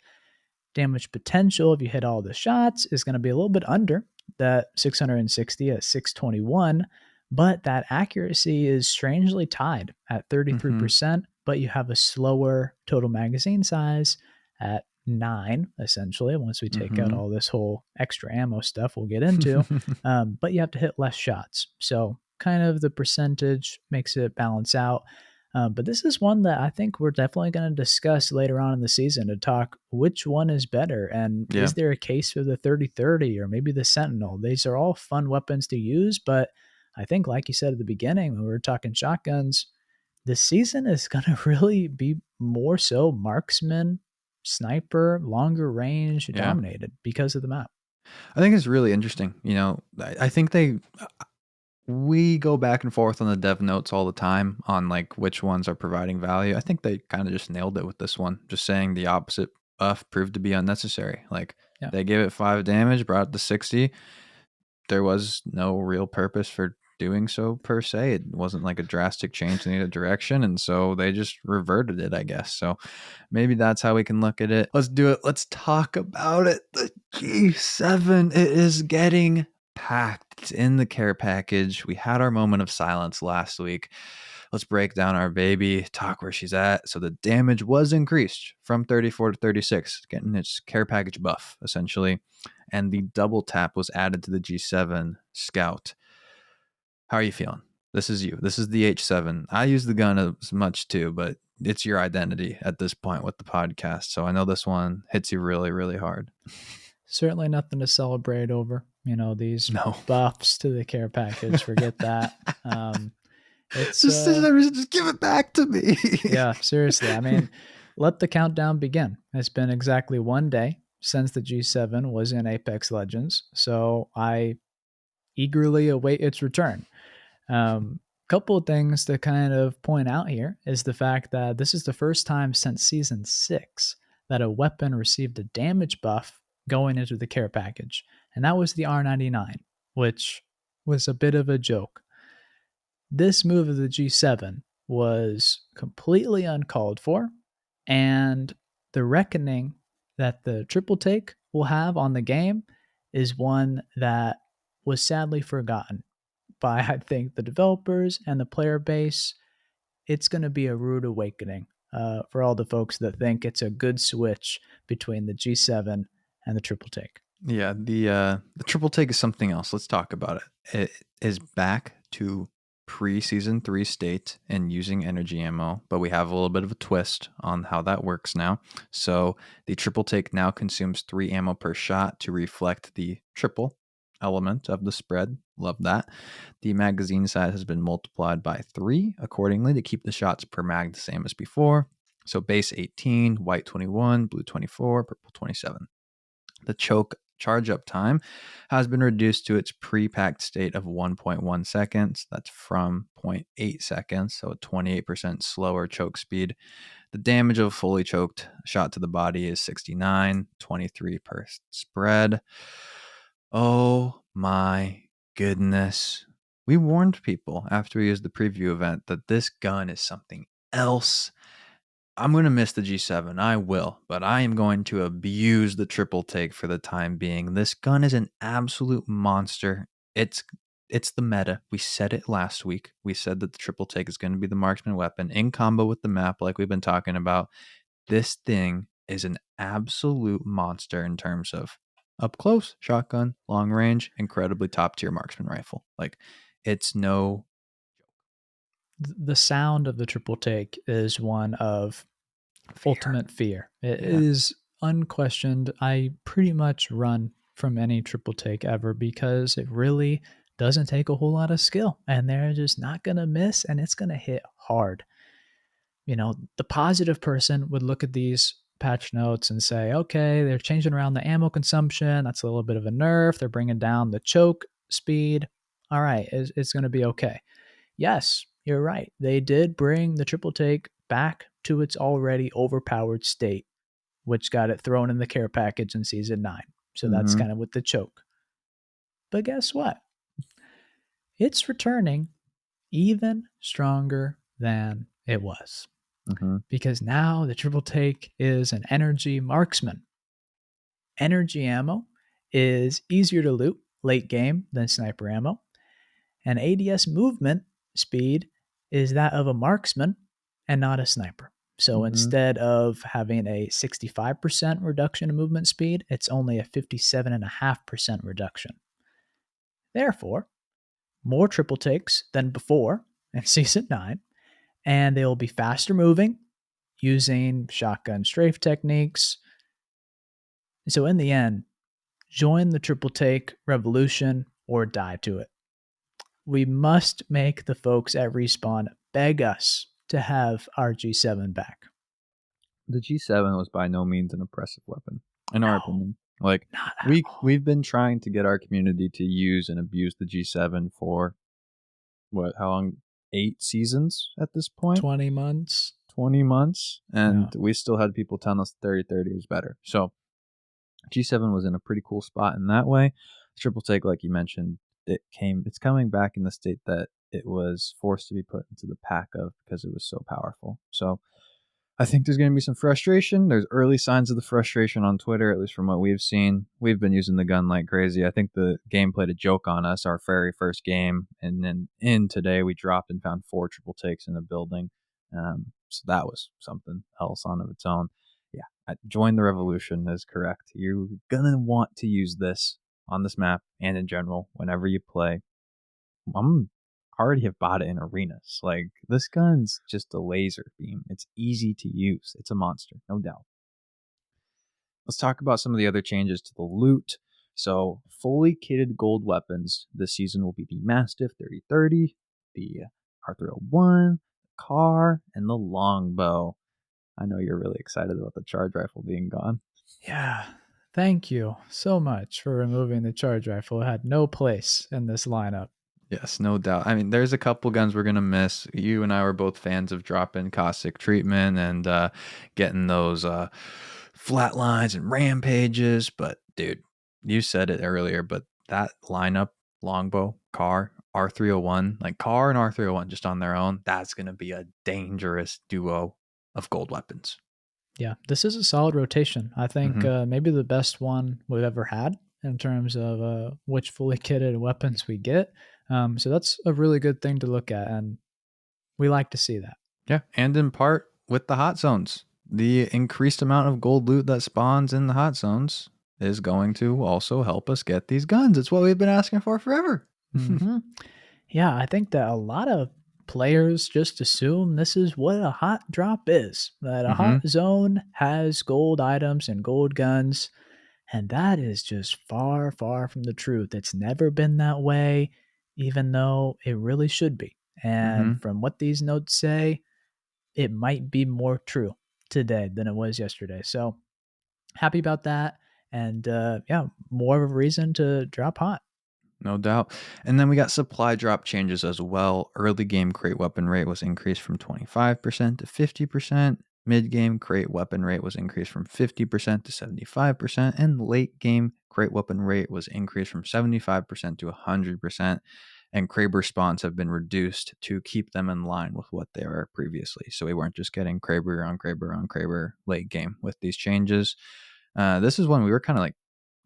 Speaker 1: Damage potential, if you hit all the shots, is going to be a little bit under that 660 at 621. But that accuracy is strangely tied at
Speaker 2: Mm-hmm.
Speaker 1: 33%, but you have a slower total magazine size at 9, essentially, once we take out
Speaker 2: Mm-hmm.
Speaker 1: all this whole extra ammo stuff we'll get into. But you have to hit less shots. So kind of the percentage makes it balance out. But this is one that I think we're definitely going to discuss later on in the season to talk which one is better and
Speaker 2: Yeah.
Speaker 1: is there a case for the 3030 or maybe the Sentinel. These are all fun weapons to use, but I think, like you said at the beginning, when we were talking shotguns, this season is going to really be more so marksman, sniper, longer range
Speaker 2: Yeah.
Speaker 1: dominated because of the map.
Speaker 2: I think it's really interesting. I think we go back and forth on the dev notes all the time on like which ones are providing value. I think they kind of just nailed it with this one, just saying the opposite buff proved to be unnecessary. Like
Speaker 1: Yeah.
Speaker 2: they gave it 5 damage, brought it to 60. There was no real purpose for doing so per se. It wasn't like a drastic change in either direction, and so they just reverted it, I guess. So maybe that's how we can look at it. Let's do it. Let's talk about it. The G7, it is getting packed in the care package. We had our moment of silence last week. Let's break down our baby, talk where she's at. So the damage was increased from 34 to 36, getting its care package buff, essentially. And the double tap was added to the G7 Scout. How are you feeling? This is you. This is the H7. I use the gun as much too, but it's your identity at this point with the podcast. So I know this one hits you really, really hard.
Speaker 1: Certainly nothing to celebrate over. These
Speaker 2: No.
Speaker 1: buffs to the care package. Forget that. It's
Speaker 2: just give it back to me.
Speaker 1: Yeah, seriously. I mean, let the countdown begin. It's been exactly 1 day since the G7 was in Apex Legends, so I eagerly await its return. Couple of things to kind of point out here is the fact that this is the first time since Season 6 that a weapon received a damage buff going into the care package, and that was the R99, which was a bit of a joke. This move of the G7 was completely uncalled for, and the reckoning that the triple take will have on the game is one that was sadly forgotten by, I think, the developers and the player base. It's going to be a rude awakening for all the folks that think it's a good switch between the G7 and the triple take.
Speaker 2: Yeah, the triple take is something else. Let's talk about it. It is back to pre-season 3 state and using energy ammo, but we have a little bit of a twist on how that works now. So the triple take now consumes 3 ammo per shot to reflect the triple element of the spread. Love that. The magazine size has been multiplied by 3 accordingly to keep the shots per mag the same as before. So base 18, white 21, blue 24, purple 27. The choke charge up time has been reduced to its pre-packed state of 1.1 seconds. That's from 0.8 seconds, so a 28% slower choke speed. The damage of a fully choked shot to the body is 69, 23 per spread. Oh my goodness. We warned people after we used the preview event that this gun is something else. I'm going to miss the G7. I will, but I am going to abuse the triple take for the time being. This gun is an absolute monster. It's the meta. We said it last week. We said that the triple take is going to be the marksman weapon in combo with the map like we've been talking about. This thing is an absolute monster in terms of up close, shotgun, long range, incredibly top tier marksman rifle. Like it's no
Speaker 1: The sound of the triple take is one of ultimate fear. It is unquestioned. I pretty much run from any triple take ever because it really doesn't take a whole lot of skill, and they're just not going to miss, and it's going to hit hard. The positive person would look at these patch notes and say, okay, they're changing around the ammo consumption. That's a little bit of a nerf. They're bringing down the choke speed. All right, it's going to be okay. Yes, you're right. They did bring the triple take back to its already overpowered state, which got it thrown in the care package in Season 9. So that's kind of with the choke. But guess what? It's returning even stronger than it was. Because now the triple take is an energy marksman. Energy ammo is easier to loot late game than sniper ammo, and ADS movement speed is that of a marksman and not a sniper. So instead of having a 65% reduction in movement speed, it's only a 57.5% reduction. Therefore, more triple takes than before in Season 9, and they will be faster moving using shotgun strafe techniques. So in the end, join the triple take revolution or die to it. We must make the folks at Respawn beg us to have our G7 back.
Speaker 2: The G7 was by no means an oppressive weapon, in our opinion. Like
Speaker 1: not at all.
Speaker 2: we've been trying to get our community to use and abuse the G7 for how long? 8 seasons at this point?
Speaker 1: 20 months.
Speaker 2: 20 months, and we still had people telling us 30-30 is better. So G7 was in a pretty cool spot in that way. Triple take, like you mentioned, it's coming back in the state that it was forced to be put into the pack of because it was so powerful. So I think there's going to be some frustration. There's early signs of the frustration on Twitter, at least from what we've seen. We've been using the gun like crazy. I think the game played a joke on us our very first game. And then in today, we dropped and found 4 triple takes in a building. So that was something else on of its own. Yeah, join the revolution is correct. You're going to want to use this on this map and in general whenever you play. I'm already have bought it in arenas. Like, this gun's just a laser beam. It's easy to use. It's a monster, no doubt. Let's talk about some of the other changes to the loot. So, fully kitted gold weapons this season will be the Mastiff 3030, the R301, the car, and the longbow. I know you're really excited about the charge rifle being gone.
Speaker 1: Yeah. Thank you so much for removing the charge rifle. It had no place in this lineup.
Speaker 2: Yes, no doubt. I mean, there's a couple guns we're gonna miss. You and I were both fans of dropping caustic treatment and getting those flat lines and rampages. But dude, you said it earlier, but that lineup, longbow, car, R301, like car and R301 just on their own, that's gonna be a dangerous duo of gold weapons.
Speaker 1: Yeah, this is a solid rotation. I think
Speaker 2: Mm-hmm.
Speaker 1: maybe the best one we've ever had in terms of which fully kitted weapons we get. So that's a really good thing to look at, and we like to see that.
Speaker 2: Yeah, and in part with the hot zones. The increased amount of gold loot that spawns in the hot zones is going to also help us get these guns. It's what we've been asking for forever.
Speaker 1: Hmm. Yeah, I think that a lot of players just assume this is what a hot drop is, that a
Speaker 2: Mm-hmm.
Speaker 1: hot zone has gold items and gold guns. And that is just far, far from the truth. It's never been that way, even though it really should be.
Speaker 2: Mm-hmm.
Speaker 1: And from what these notes say, it might be more true today than it was yesterday. So happy about that. And yeah, more of a reason to drop hot.
Speaker 2: No doubt. And then we got supply drop changes as well. Early game crate weapon rate was increased from 25% to 50%. Mid game crate weapon rate was increased from 50% to 75%. And late game crate weapon rate was increased from 75% to 100%. And Kraber spawns have been reduced to keep them in line with what they were previously. So we weren't just getting Kraber on Kraber on Kraber late game with these changes. This is one we were kind of like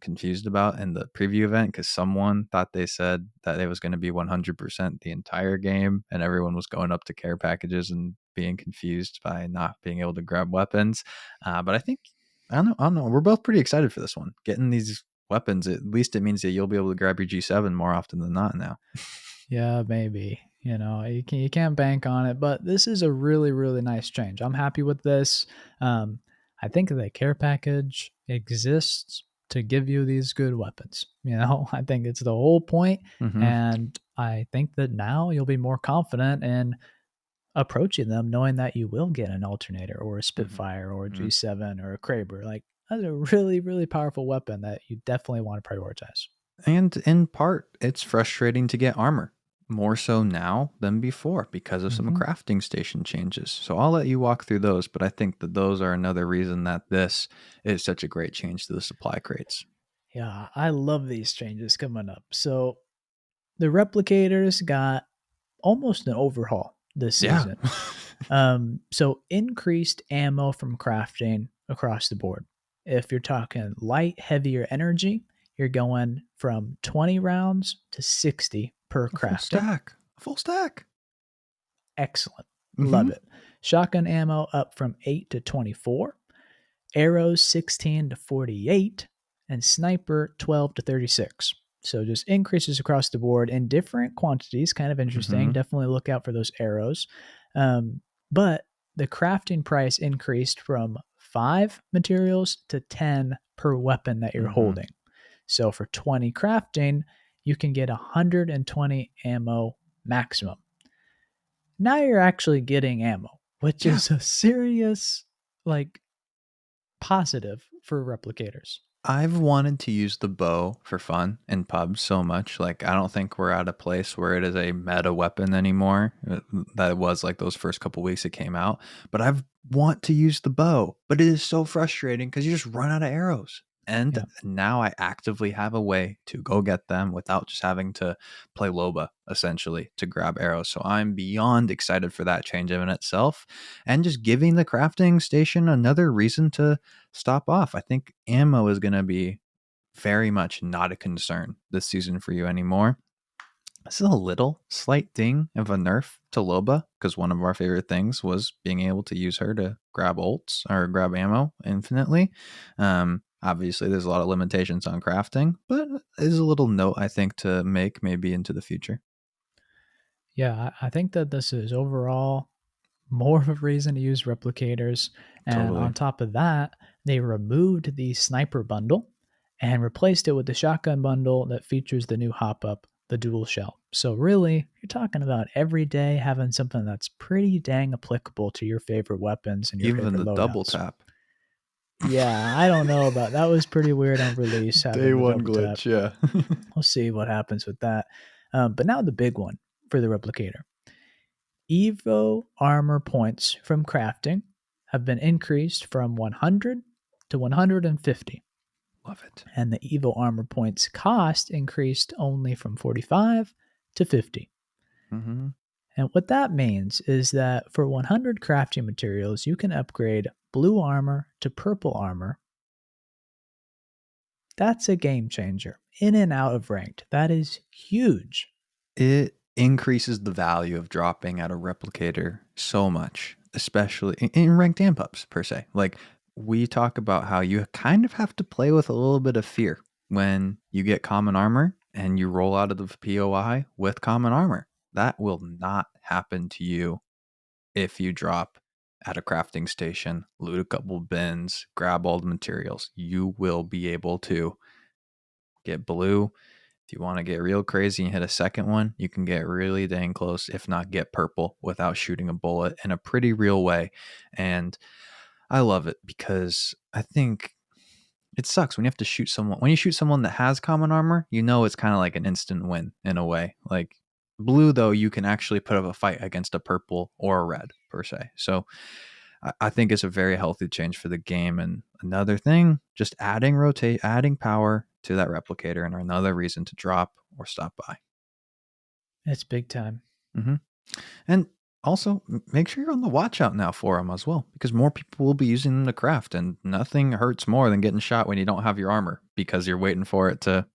Speaker 2: confused about in the preview event because someone thought they said that it was going to be 100% the entire game, and everyone was going up to care packages and being confused by not being able to grab weapons. But I don't know. We're both pretty excited for this one. Getting these weapons, at least it means that you'll be able to grab your G7 more often than not now.
Speaker 1: Yeah, maybe. You can't bank on it, but this is a really, really nice change. I'm happy with this. I think the care package exists to give you these good weapons. I think it's the whole point,
Speaker 2: Mm-hmm.
Speaker 1: and I think that now you'll be more confident in approaching them, knowing that you will get an alternator or a Spitfire or a
Speaker 2: Mm-hmm.
Speaker 1: G7 or a Kraber. Like that's a really, really powerful weapon that you definitely want to prioritize.
Speaker 2: And in part, it's frustrating to get armor. More so now than before because of some
Speaker 1: Hmm.
Speaker 2: crafting station changes. So I'll let you walk through those, but I think that those are another reason that this is such a great change to the supply crates.
Speaker 1: Yeah, I love these changes coming up. So the replicators got almost an overhaul this
Speaker 2: Yeah.
Speaker 1: season. So increased ammo from crafting across the board. If you're talking light, heavier energy, you're going from 20 rounds to 60 per
Speaker 2: A full
Speaker 1: crafting.
Speaker 2: stack. A full stack.
Speaker 1: Excellent.
Speaker 2: Mm-hmm.
Speaker 1: Love it. Shotgun ammo up from 8 to 24, arrows 16 to 48, and sniper 12 to 36. So just increases across the board in different quantities. Kind of interesting.
Speaker 2: Mm-hmm.
Speaker 1: Definitely look out for those arrows. But the crafting price increased from 5 materials to 10 per weapon that you're
Speaker 2: Mm-hmm.
Speaker 1: holding. So for 20 crafting, you can get 120 ammo maximum. Now you're actually getting ammo, which
Speaker 2: Yeah.
Speaker 1: is a serious like positive for replicators.
Speaker 2: I've wanted to use the bow for fun in pubs so much. Like, I don't think we're at a place where it is a meta weapon anymore. That it was like those first couple weeks it came out. But I want to use the bow, but it is so frustrating because you just run out of arrows. And
Speaker 1: Yeah.
Speaker 2: now I actively have a way to go get them without just having to play Loba, essentially, to grab arrows. So I'm beyond excited for that change in itself and just giving the crafting station another reason to stop off. I think ammo is going to be very much not a concern this season for you anymore. This is a little slight ding of a nerf to Loba because one of our favorite things was being able to use her to grab ults or grab ammo infinitely. Obviously, there's a lot of limitations on crafting, but is a little note I think to make maybe into the future.
Speaker 1: Yeah, I think that this is overall more of a reason to use replicators. And
Speaker 2: Totally.
Speaker 1: on top of that, they removed the sniper bundle and replaced it with the shotgun bundle that features the new hop up, the dual shell. So, really, you're talking about every day having something that's pretty dang applicable to your favorite weapons and your
Speaker 2: Even
Speaker 1: favorite
Speaker 2: the double
Speaker 1: loadouts.
Speaker 2: tap.
Speaker 1: Yeah, I don't know about that. Was pretty weird on release
Speaker 2: Day
Speaker 1: having the
Speaker 2: one
Speaker 1: double tap.
Speaker 2: glitch, yeah.
Speaker 1: We'll see what happens with that. But now the big one for the replicator. Evo armor points from crafting have been increased from 100 to 150,
Speaker 2: Love it.
Speaker 1: and the Evo armor points cost increased only from 45 to 50.
Speaker 2: Mm-hmm.
Speaker 1: And what that means is that for 100 crafting materials, you can upgrade blue armor to purple armor. That's a game changer. In and out of ranked. That is huge.
Speaker 2: It increases the value of dropping at a replicator so much, especially in ranked and pubs per se. Like we talk about how you kind of have to play with a little bit of fear when you get common armor and you roll out of the POI with common armor. That will not happen to you if you drop at a crafting station, loot a couple bins, grab all the materials. You will be able to get blue. If you want to get real crazy and hit a second one, you can get really dang close, if not get purple, without shooting a bullet in a pretty real way. And I love it because I think it sucks when you have to shoot someone. When you shoot someone that has common armor, you know it's kind of like an instant win in a way. Like blue, though, you can actually put up a fight against a purple or a red per se. So I think it's a very healthy change for the game. And another thing, just adding power to that replicator, and another reason to drop or stop by.
Speaker 1: It's big time.
Speaker 2: Mm-hmm. And also, make sure you're on the watch out now for them as well, because more people will be using them to craft, and nothing hurts more than getting shot when you don't have your armor because you're waiting for it to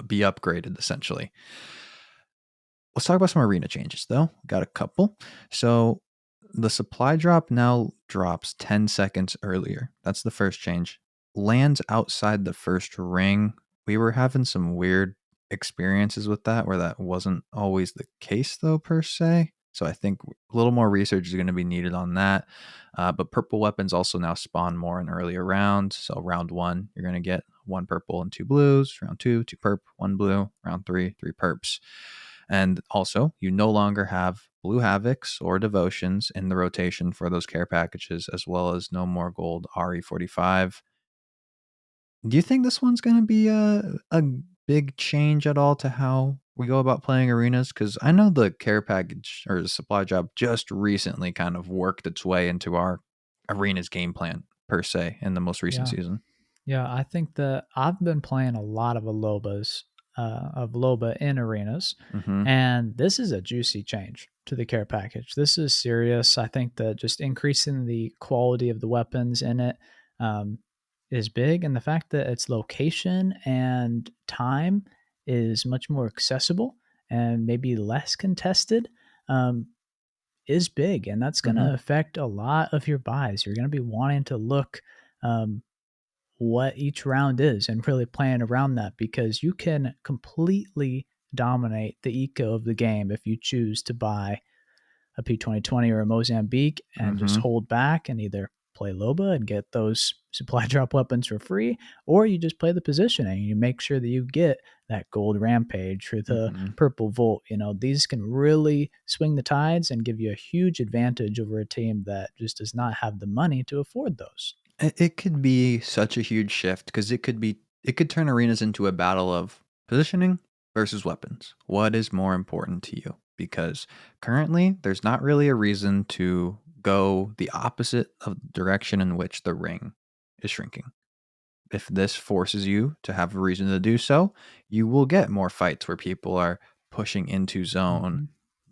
Speaker 2: be upgraded, essentially. Let's talk about some arena changes, though. Got a couple. So the supply drop now drops 10 seconds earlier. That's the first change. Lands outside the first ring. We were having some weird experiences with that where that wasn't always the case, though, per se. So I think a little more research is going to be needed on that. But purple weapons also now spawn more in earlier rounds. So round one, you're going to get one purple and two blues. Round two, two perp, one blue. Round three, three perps. And also, you no longer have blue havocs or devotions in the rotation for those care packages, as well as no more gold RE45. Do you think this one's going to be a big change at all to how we go about playing arenas? Because I know the care package or the supply job just recently kind of worked its way into our arenas game plan, per se, in the most recent
Speaker 1: Yeah.
Speaker 2: season.
Speaker 1: Yeah, I think that I've been playing a lot of Loba in arenas,
Speaker 2: Mm-hmm.
Speaker 1: and this is a juicy change to the care package. This is serious. I think that just increasing the quality of the weapons in it um, is big, and the fact that its location and time is much more accessible and maybe less contested um, is big, and that's going
Speaker 2: Mm-hmm.
Speaker 1: to affect a lot of your buys. You're going to be wanting to look. Um, what each round is and really playing around that because you can completely dominate the eco of the game if you choose to buy a P2020 or a Mozambique and just
Speaker 2: Mm-hmm.
Speaker 1: hold back and either play Loba and get those supply drop weapons for free, or you just play the positioning and you make sure that you get that gold rampage or the
Speaker 2: Mm-hmm.
Speaker 1: purple volt. You know, these can really swing the tides and give you a huge advantage over a team that just does not have the money to afford those.
Speaker 2: It could be such a huge shift because it could turn arenas into a battle of positioning versus weapons. What is more important to you? Because currently there's not really a reason to go the opposite of the direction in which the ring is shrinking. if this forces you to have a reason to do so, you will get more fights where people are pushing into zone
Speaker 1: Mhm.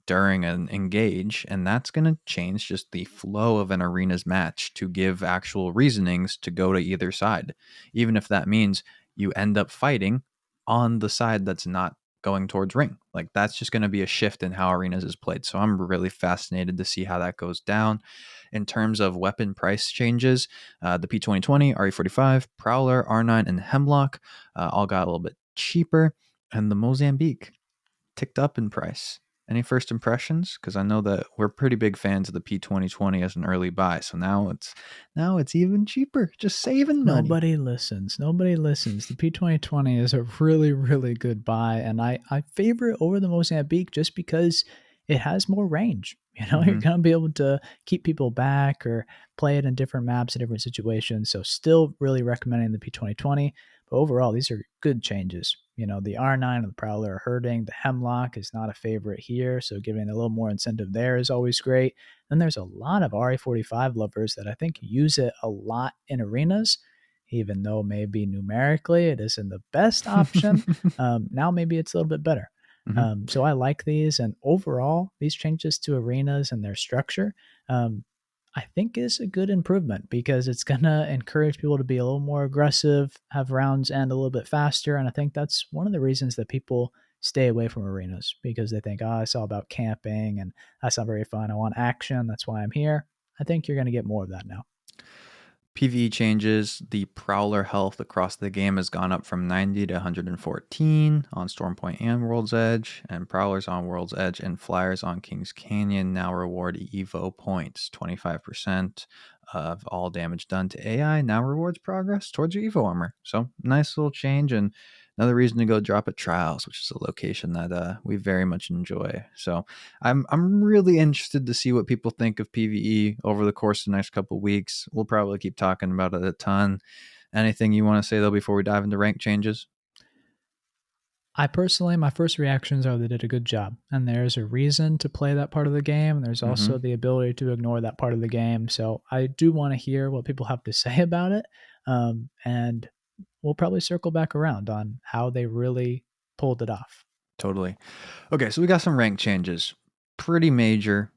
Speaker 2: during an engage, and that's going to change just the flow of an arena's match to give actual reasonings to go to either side, even if that means you end up fighting on the side that's not going towards ring. Like, that's just going to be a shift in how arenas is played. So I'm really fascinated to see how that goes down. In terms of weapon price changes, the P2020, RE45, Prowler, R9, and Hemlock all got a little bit cheaper, and the Mozambique ticked up in price. Any first impressions? Because I know that we're pretty big fans of the P2020 as an early buy, so now it's even cheaper, just saving money.
Speaker 1: Nobody listens. Nobody listens. The P2020 is a really, really good buy, and I favor it over the Mozambique just because it has more range. You know, you're
Speaker 2: Hmm.
Speaker 1: going to be able to keep people back or play it in different maps in different situations. So, still really recommending the P2020. But overall, these are good changes. You know, the R9 and the Prowler are hurting. The Hemlock is not a favorite here, so giving a little more incentive there is always great. Then there's a lot of RE45 lovers that I think use it a lot in arenas, even though maybe numerically it isn't the best option. Now maybe it's a little bit better.
Speaker 2: Hmm.
Speaker 1: So I like these, and overall, these changes to arenas and their structure, um, I think is a good improvement because it's gonna encourage people to be a little more aggressive, have rounds end a little bit faster, and I think that's one of the reasons that people stay away from arenas because they think, oh, it's all about camping and that's not very fun. I want action. That's why I'm here. I think you're going to get more of that now.
Speaker 2: PvE changes. The Prowler health across the game has gone up from 90 to 114 on Stormpoint and World's Edge, and Prowlers on World's Edge and Flyers on Kings Canyon now reward Evo points. 25% of all damage done to AI now rewards progress towards your Evo armor. So, nice little change, and another reason to go drop at Trials, which is a location that we very much enjoy. So, I'm really interested to see what people think of PvE over the course of the next couple of weeks. We'll probably keep talking about it a ton. Anything you want to say though before we dive into rank changes?
Speaker 1: I personally, my first reactions are they did a good job, and there's a reason to play that part of the game. There's
Speaker 2: Mm-hmm.
Speaker 1: also the ability to ignore that part of the game. So I do want to hear what people have to say about it, and we'll probably circle back around on how they really pulled it off.
Speaker 2: Totally. Okay, so we got some rank changes. Pretty major,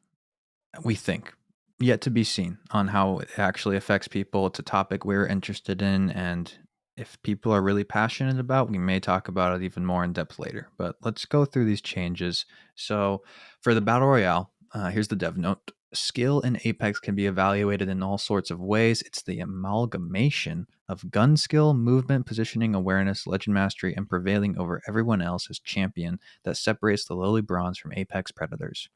Speaker 2: we think. Yet to be seen on how it actually affects people. It's a topic we're interested in, and if people are really passionate about, we may talk about it even more in depth later. But let's go through these changes. So, for the Battle Royale, here's the dev note. Skill in Apex can be evaluated in all sorts of ways. It's the amalgamation of gun skill, movement, positioning, awareness, legend mastery, and prevailing over everyone else as champion that separates the lowly bronze from Apex predators.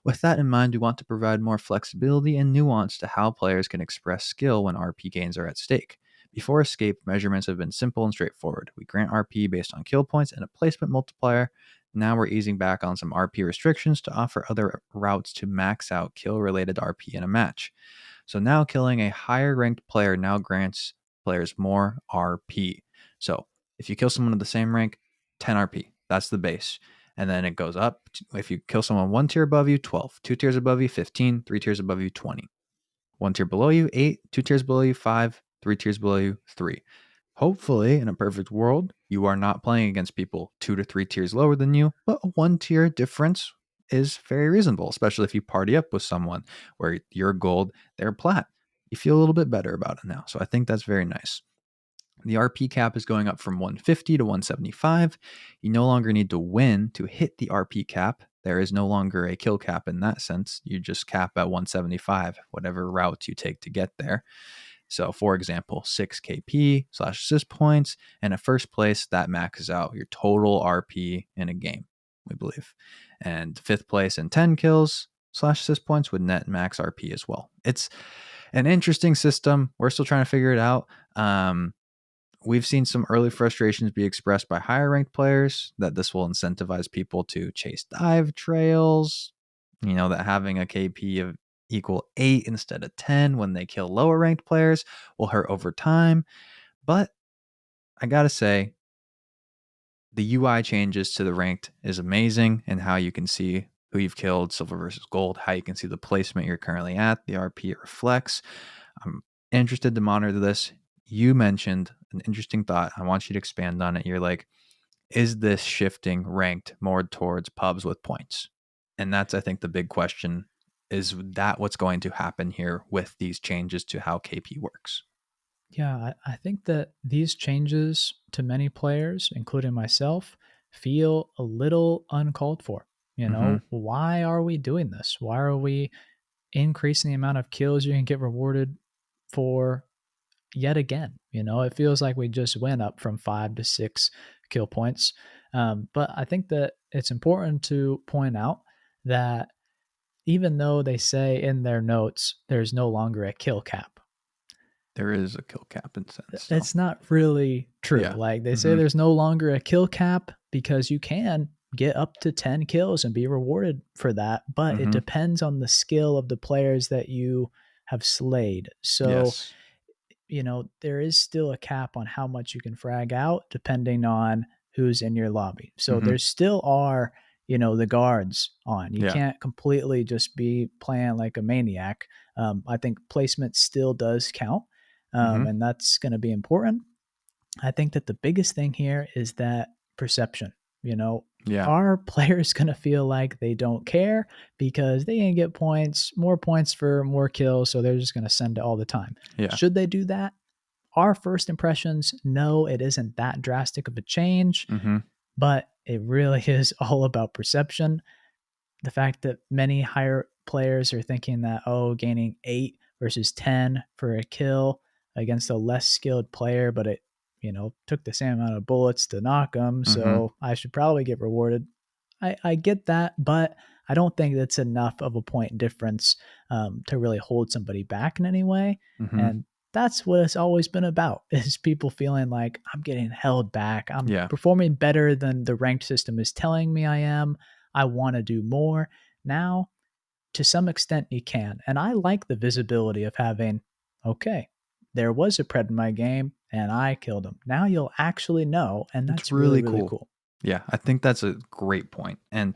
Speaker 2: With that in mind, we want to provide more flexibility and nuance to how players can express skill when RP gains are at stake. Before Escape, measurements have been simple and straightforward. We grant RP based on kill points and a placement multiplier. Now we're easing back on some RP restrictions to offer other routes to max out kill related RP in a match. So now killing a higher ranked player now grants players more RP. So if you kill someone of the same rank, 10 RP. That's the base. And then it goes up. If you kill someone one tier above you, 12. Two tiers above you, 15. Three tiers above you, 20. One tier below you, 8. Two tiers below you, 5. Three tiers below you, 3. Hopefully, in a perfect world, you are not playing against people 2 to 3 tiers lower than you, but a 1 tier difference is very reasonable, especially if you party up with someone where you're gold, they're plat. You feel a little bit better about it now. So I think that's very nice. The RP cap is going up from 150 to 175. You no longer need to win to hit the RP cap. There is no longer a kill cap in that sense. You just cap at 175, whatever route you take to get there. So, for example, 6 KP slash assist points, and at first place, that maxes out your total RP in a game, we believe. And fifth place and 10 kills slash assist points would net max RP as well. It's an interesting system. We're still trying to figure it out. We've seen some early frustrations be expressed by higher ranked players that this will incentivize people to chase dive trails, that having a KP of equal 8 instead of 10 when they kill lower ranked players will hurt over time. But I gotta say, the UI changes to the ranked is amazing, and how you can see who you've killed, silver versus gold, how you can see the placement you're currently at, the RP it reflects. I'm interested to monitor this you mentioned an interesting thought. I want you to expand on it. You're like, is this shifting ranked more towards pubs with points? And that's, I think, the big question. Is that what's going to happen here with these changes to how KP works?
Speaker 1: Yeah, I think that these changes to many players, including myself, feel a little uncalled for. You
Speaker 2: Mm-hmm.
Speaker 1: know, why are we doing this? Why are we increasing the amount of kills you can get rewarded for yet again? You know, it feels like we just went up from 5 to 6 kill points. But I think that it's important to point out that even though they say in their notes there's no longer a kill cap,
Speaker 2: There is a kill cap in sense still.
Speaker 1: it's not really true.
Speaker 2: Yeah.
Speaker 1: Like they say
Speaker 2: Mm-hmm.
Speaker 1: there's no longer a kill cap because you can get up to 10 kills and be rewarded for that, but it
Speaker 2: Mm-hmm.
Speaker 1: depends on the skill of the players that you have slayed. So,
Speaker 2: Yes.
Speaker 1: you know, there is still a cap on how much you can frag out depending on who's in your lobby. So
Speaker 2: Mm-hmm.
Speaker 1: there still are, you know, the guards on. You
Speaker 2: Yeah.
Speaker 1: can't completely just be playing like a maniac. I think placement still does count,
Speaker 2: Mm-hmm.
Speaker 1: and that's going to be important. I think that the biggest thing here is that perception. You know,
Speaker 2: Yeah.
Speaker 1: are players going to feel like they don't care because they can get points, more points for more kills, so they're just going to send it all the time?
Speaker 2: Yeah.
Speaker 1: Should they do that? Our first impressions, no, it isn't that drastic of a change,
Speaker 2: Mm-hmm.
Speaker 1: but it really is all about perception. The fact that many higher players are thinking that, oh, gaining 8 versus 10 for a kill against a less skilled player, but it, you know, took the same amount of bullets to knock them,
Speaker 2: Mm-hmm.
Speaker 1: so I should probably get rewarded. I get that, but I don't think that's enough of a point difference to really hold somebody back in any way.
Speaker 2: Mm-hmm.
Speaker 1: And that's what it's always been about, is people feeling like I'm getting held back. I'm
Speaker 2: Yeah.
Speaker 1: performing better than the ranked system is telling me I am. I want to do more. Now, to some extent, you can. And I like the visibility of having, okay, there was a pred in my game and I killed him. Now you'll actually know. And
Speaker 2: It's
Speaker 1: that's really,
Speaker 2: really
Speaker 1: really
Speaker 2: cool.
Speaker 1: cool.
Speaker 2: Yeah, I think that's a great point. And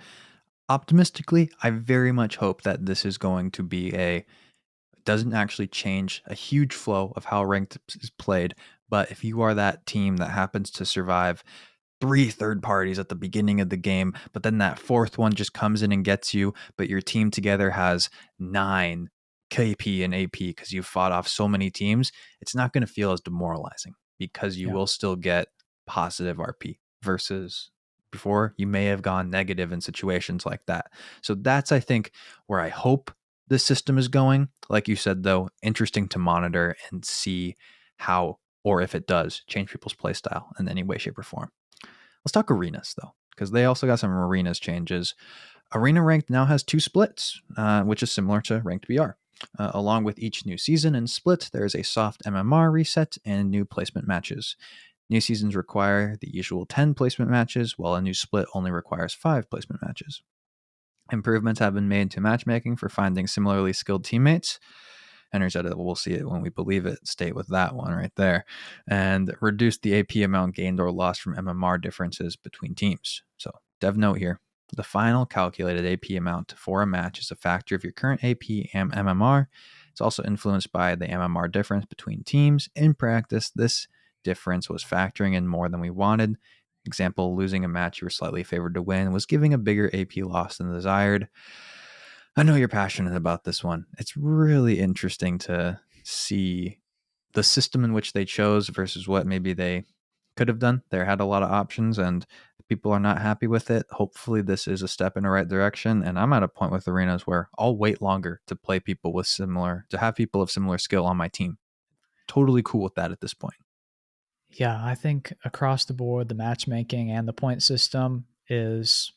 Speaker 2: optimistically, I very much hope that this is going to be a doesn't actually change a huge flow of how ranked is played. But if you are that team that happens to survive three third parties at the beginning of the game, but then that fourth one just comes in and gets you, but your team together has 9 KP and AP because you fought off so many teams, it's not going to feel as demoralizing because you
Speaker 1: Yeah.
Speaker 2: will still get positive RP versus before you may have gone negative in situations like that. So that's, I think, where I hope this system is going. Like you said, though, interesting to monitor and see how or if it does change people's play style in any way, shape, or form. Let's talk arenas though, because they also got some arenas changes. Arena ranked now has 2 splits, which is similar to ranked BR. Along with each new season and split, there is a soft MMR reset and new placement matches. New seasons require the usual 10 placement matches, while a new split only requires 5 placement matches. Improvements have been made to matchmaking for finding similarly skilled teammates. Henry said it, we'll see it when we believe it. State with that one right there. And reduce the AP amount gained or lost from MMR differences between teams. So, dev note here. The final calculated AP amount for a match is a factor of your current AP and MMR. It's also influenced by the MMR difference between teams. In practice, this difference was factoring in more than we wanted. Example, losing a match you were slightly favored to win was giving a bigger AP loss than desired. I know you're passionate about this one. It's really interesting to see the system in which they chose versus what maybe they could have done. They had a lot of options and people are not happy with it. Hopefully, this is a step in the right direction. And I'm at a point with arenas where I'll wait longer to play people with similar, to have people of similar skill on my team. Totally cool with that at this point.
Speaker 1: Yeah, I think across the board, the matchmaking and the point system is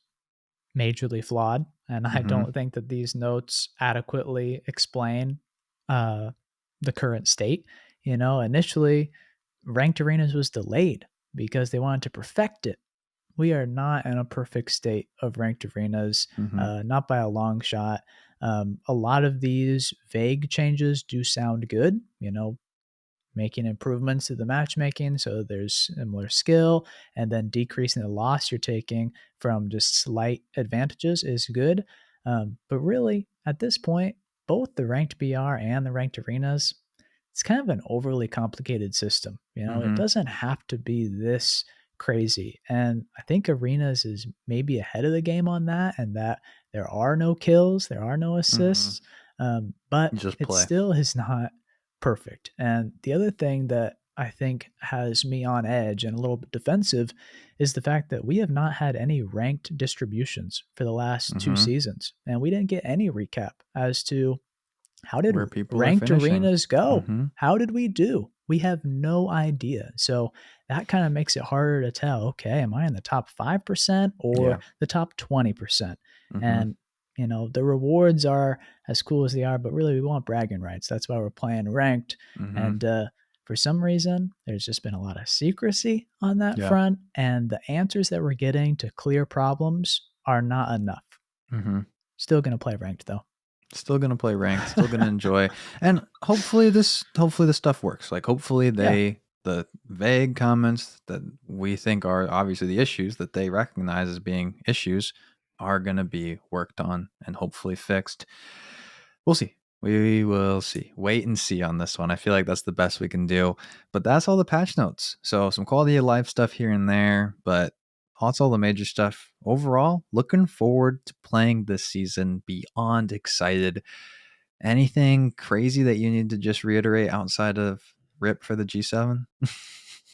Speaker 1: majorly flawed. And I
Speaker 2: Mm-hmm.
Speaker 1: don't think that these notes adequately explain uh, the current state. You know, initially, ranked arenas was delayed because they wanted to perfect it. We are not in a perfect state of ranked arenas,
Speaker 2: Mm-hmm.
Speaker 1: not by a long shot. A lot of these vague changes do sound good, you know, making improvements to the matchmaking so there's similar skill, and then decreasing the loss you're taking from just slight advantages is good. But really, at this point, both the ranked BR and the ranked arenas, it's kind of an overly complicated system. You know, it
Speaker 2: Mm-hmm.
Speaker 1: doesn't have to be this crazy. And I think Arenas is maybe ahead of the game on that, and that there are no kills, there are no
Speaker 2: Mm-hmm.
Speaker 1: assists, but
Speaker 2: Just
Speaker 1: it
Speaker 2: play.
Speaker 1: still is not perfect. And the other thing that I think has me on edge and a little bit defensive is the fact that we have not had any ranked distributions for the last two
Speaker 2: Mm-hmm.
Speaker 1: seasons. And we didn't get any recap as to how did
Speaker 2: Where people are
Speaker 1: ranked
Speaker 2: finishing.
Speaker 1: arenas go?
Speaker 2: Mm-hmm.
Speaker 1: How did we do? We have no idea. So that kind of makes it harder to tell, okay, am I in the top 5% or
Speaker 2: Yeah.
Speaker 1: the top 20%?
Speaker 2: Mm-hmm.
Speaker 1: And, the rewards are as cool as they are, but really we want bragging rights. That's why we're playing ranked.
Speaker 2: Mm-hmm.
Speaker 1: And for some reason, there's just been a lot of secrecy on that
Speaker 2: Yeah.
Speaker 1: front. And the answers that we're getting to clear problems are not enough.
Speaker 2: Mm-hmm.
Speaker 1: Still going to play ranked though.
Speaker 2: Still gonna play ranked, still gonna enjoy, and hopefully this stuff works. Like hopefully
Speaker 1: Yeah.
Speaker 2: the vague comments that we think are obviously the issues that they recognize as being issues are gonna be worked on and hopefully fixed. We'll see. We will see. Wait and see on this one. I feel like that's the best we can do. But that's all the patch notes. So some quality of life stuff here and there, but that's all the major stuff. Overall, looking forward to playing this season. Beyond excited. Anything crazy that you need to just reiterate outside of RIP for the G7?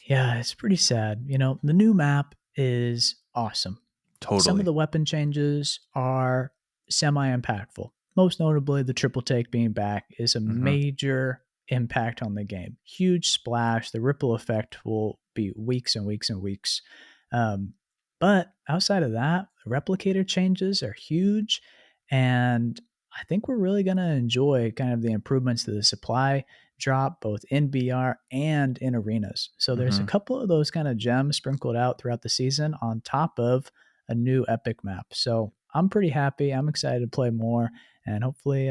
Speaker 1: Yeah, it's pretty sad. The new map is awesome. Some of
Speaker 2: Totally.
Speaker 1: the weapon changes are semi impactful. Most notably, the triple take being back is a
Speaker 2: Hmm.
Speaker 1: major impact on the game. Huge splash. The ripple effect will be weeks and weeks and weeks. Um, but outside of that, the replicator changes are huge. And I think we're really going to enjoy kind of the improvements to the supply drop both in BR and in arenas. So there's a
Speaker 2: Hmm.
Speaker 1: couple of those kind of gems sprinkled out throughout the season on top of a new epic map. So I'm pretty happy. I'm excited to play more, and hopefully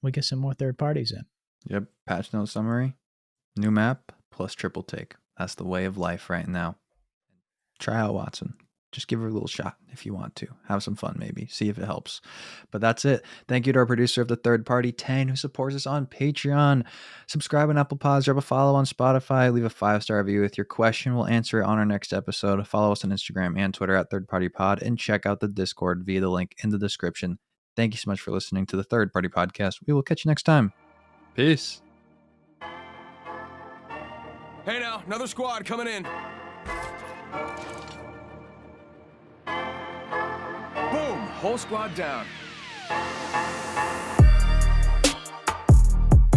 Speaker 1: we get some more third parties in.
Speaker 2: Yep. Patch note summary. New map plus triple take. That's the way of life right now. Try out Wattson. Just give her a little shot if you want to. Have some fun, maybe. See if it helps. But that's it. Thank you to our producer of the third party, Tane, who supports us on Patreon. Subscribe on Apple Pods, drop a follow on Spotify, leave a 5-star review with your question. We'll answer it on our next episode. Follow us on Instagram and Twitter at Third Party Pod, and check out the Discord via the link in the description. Thank you so much for listening to the Third Party Podcast. We will catch you next time. Peace.
Speaker 3: Hey now, another squad coming in. Boom! Whole squad down.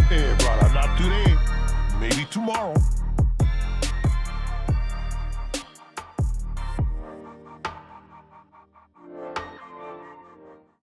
Speaker 4: Hey, brother, not today. Maybe tomorrow.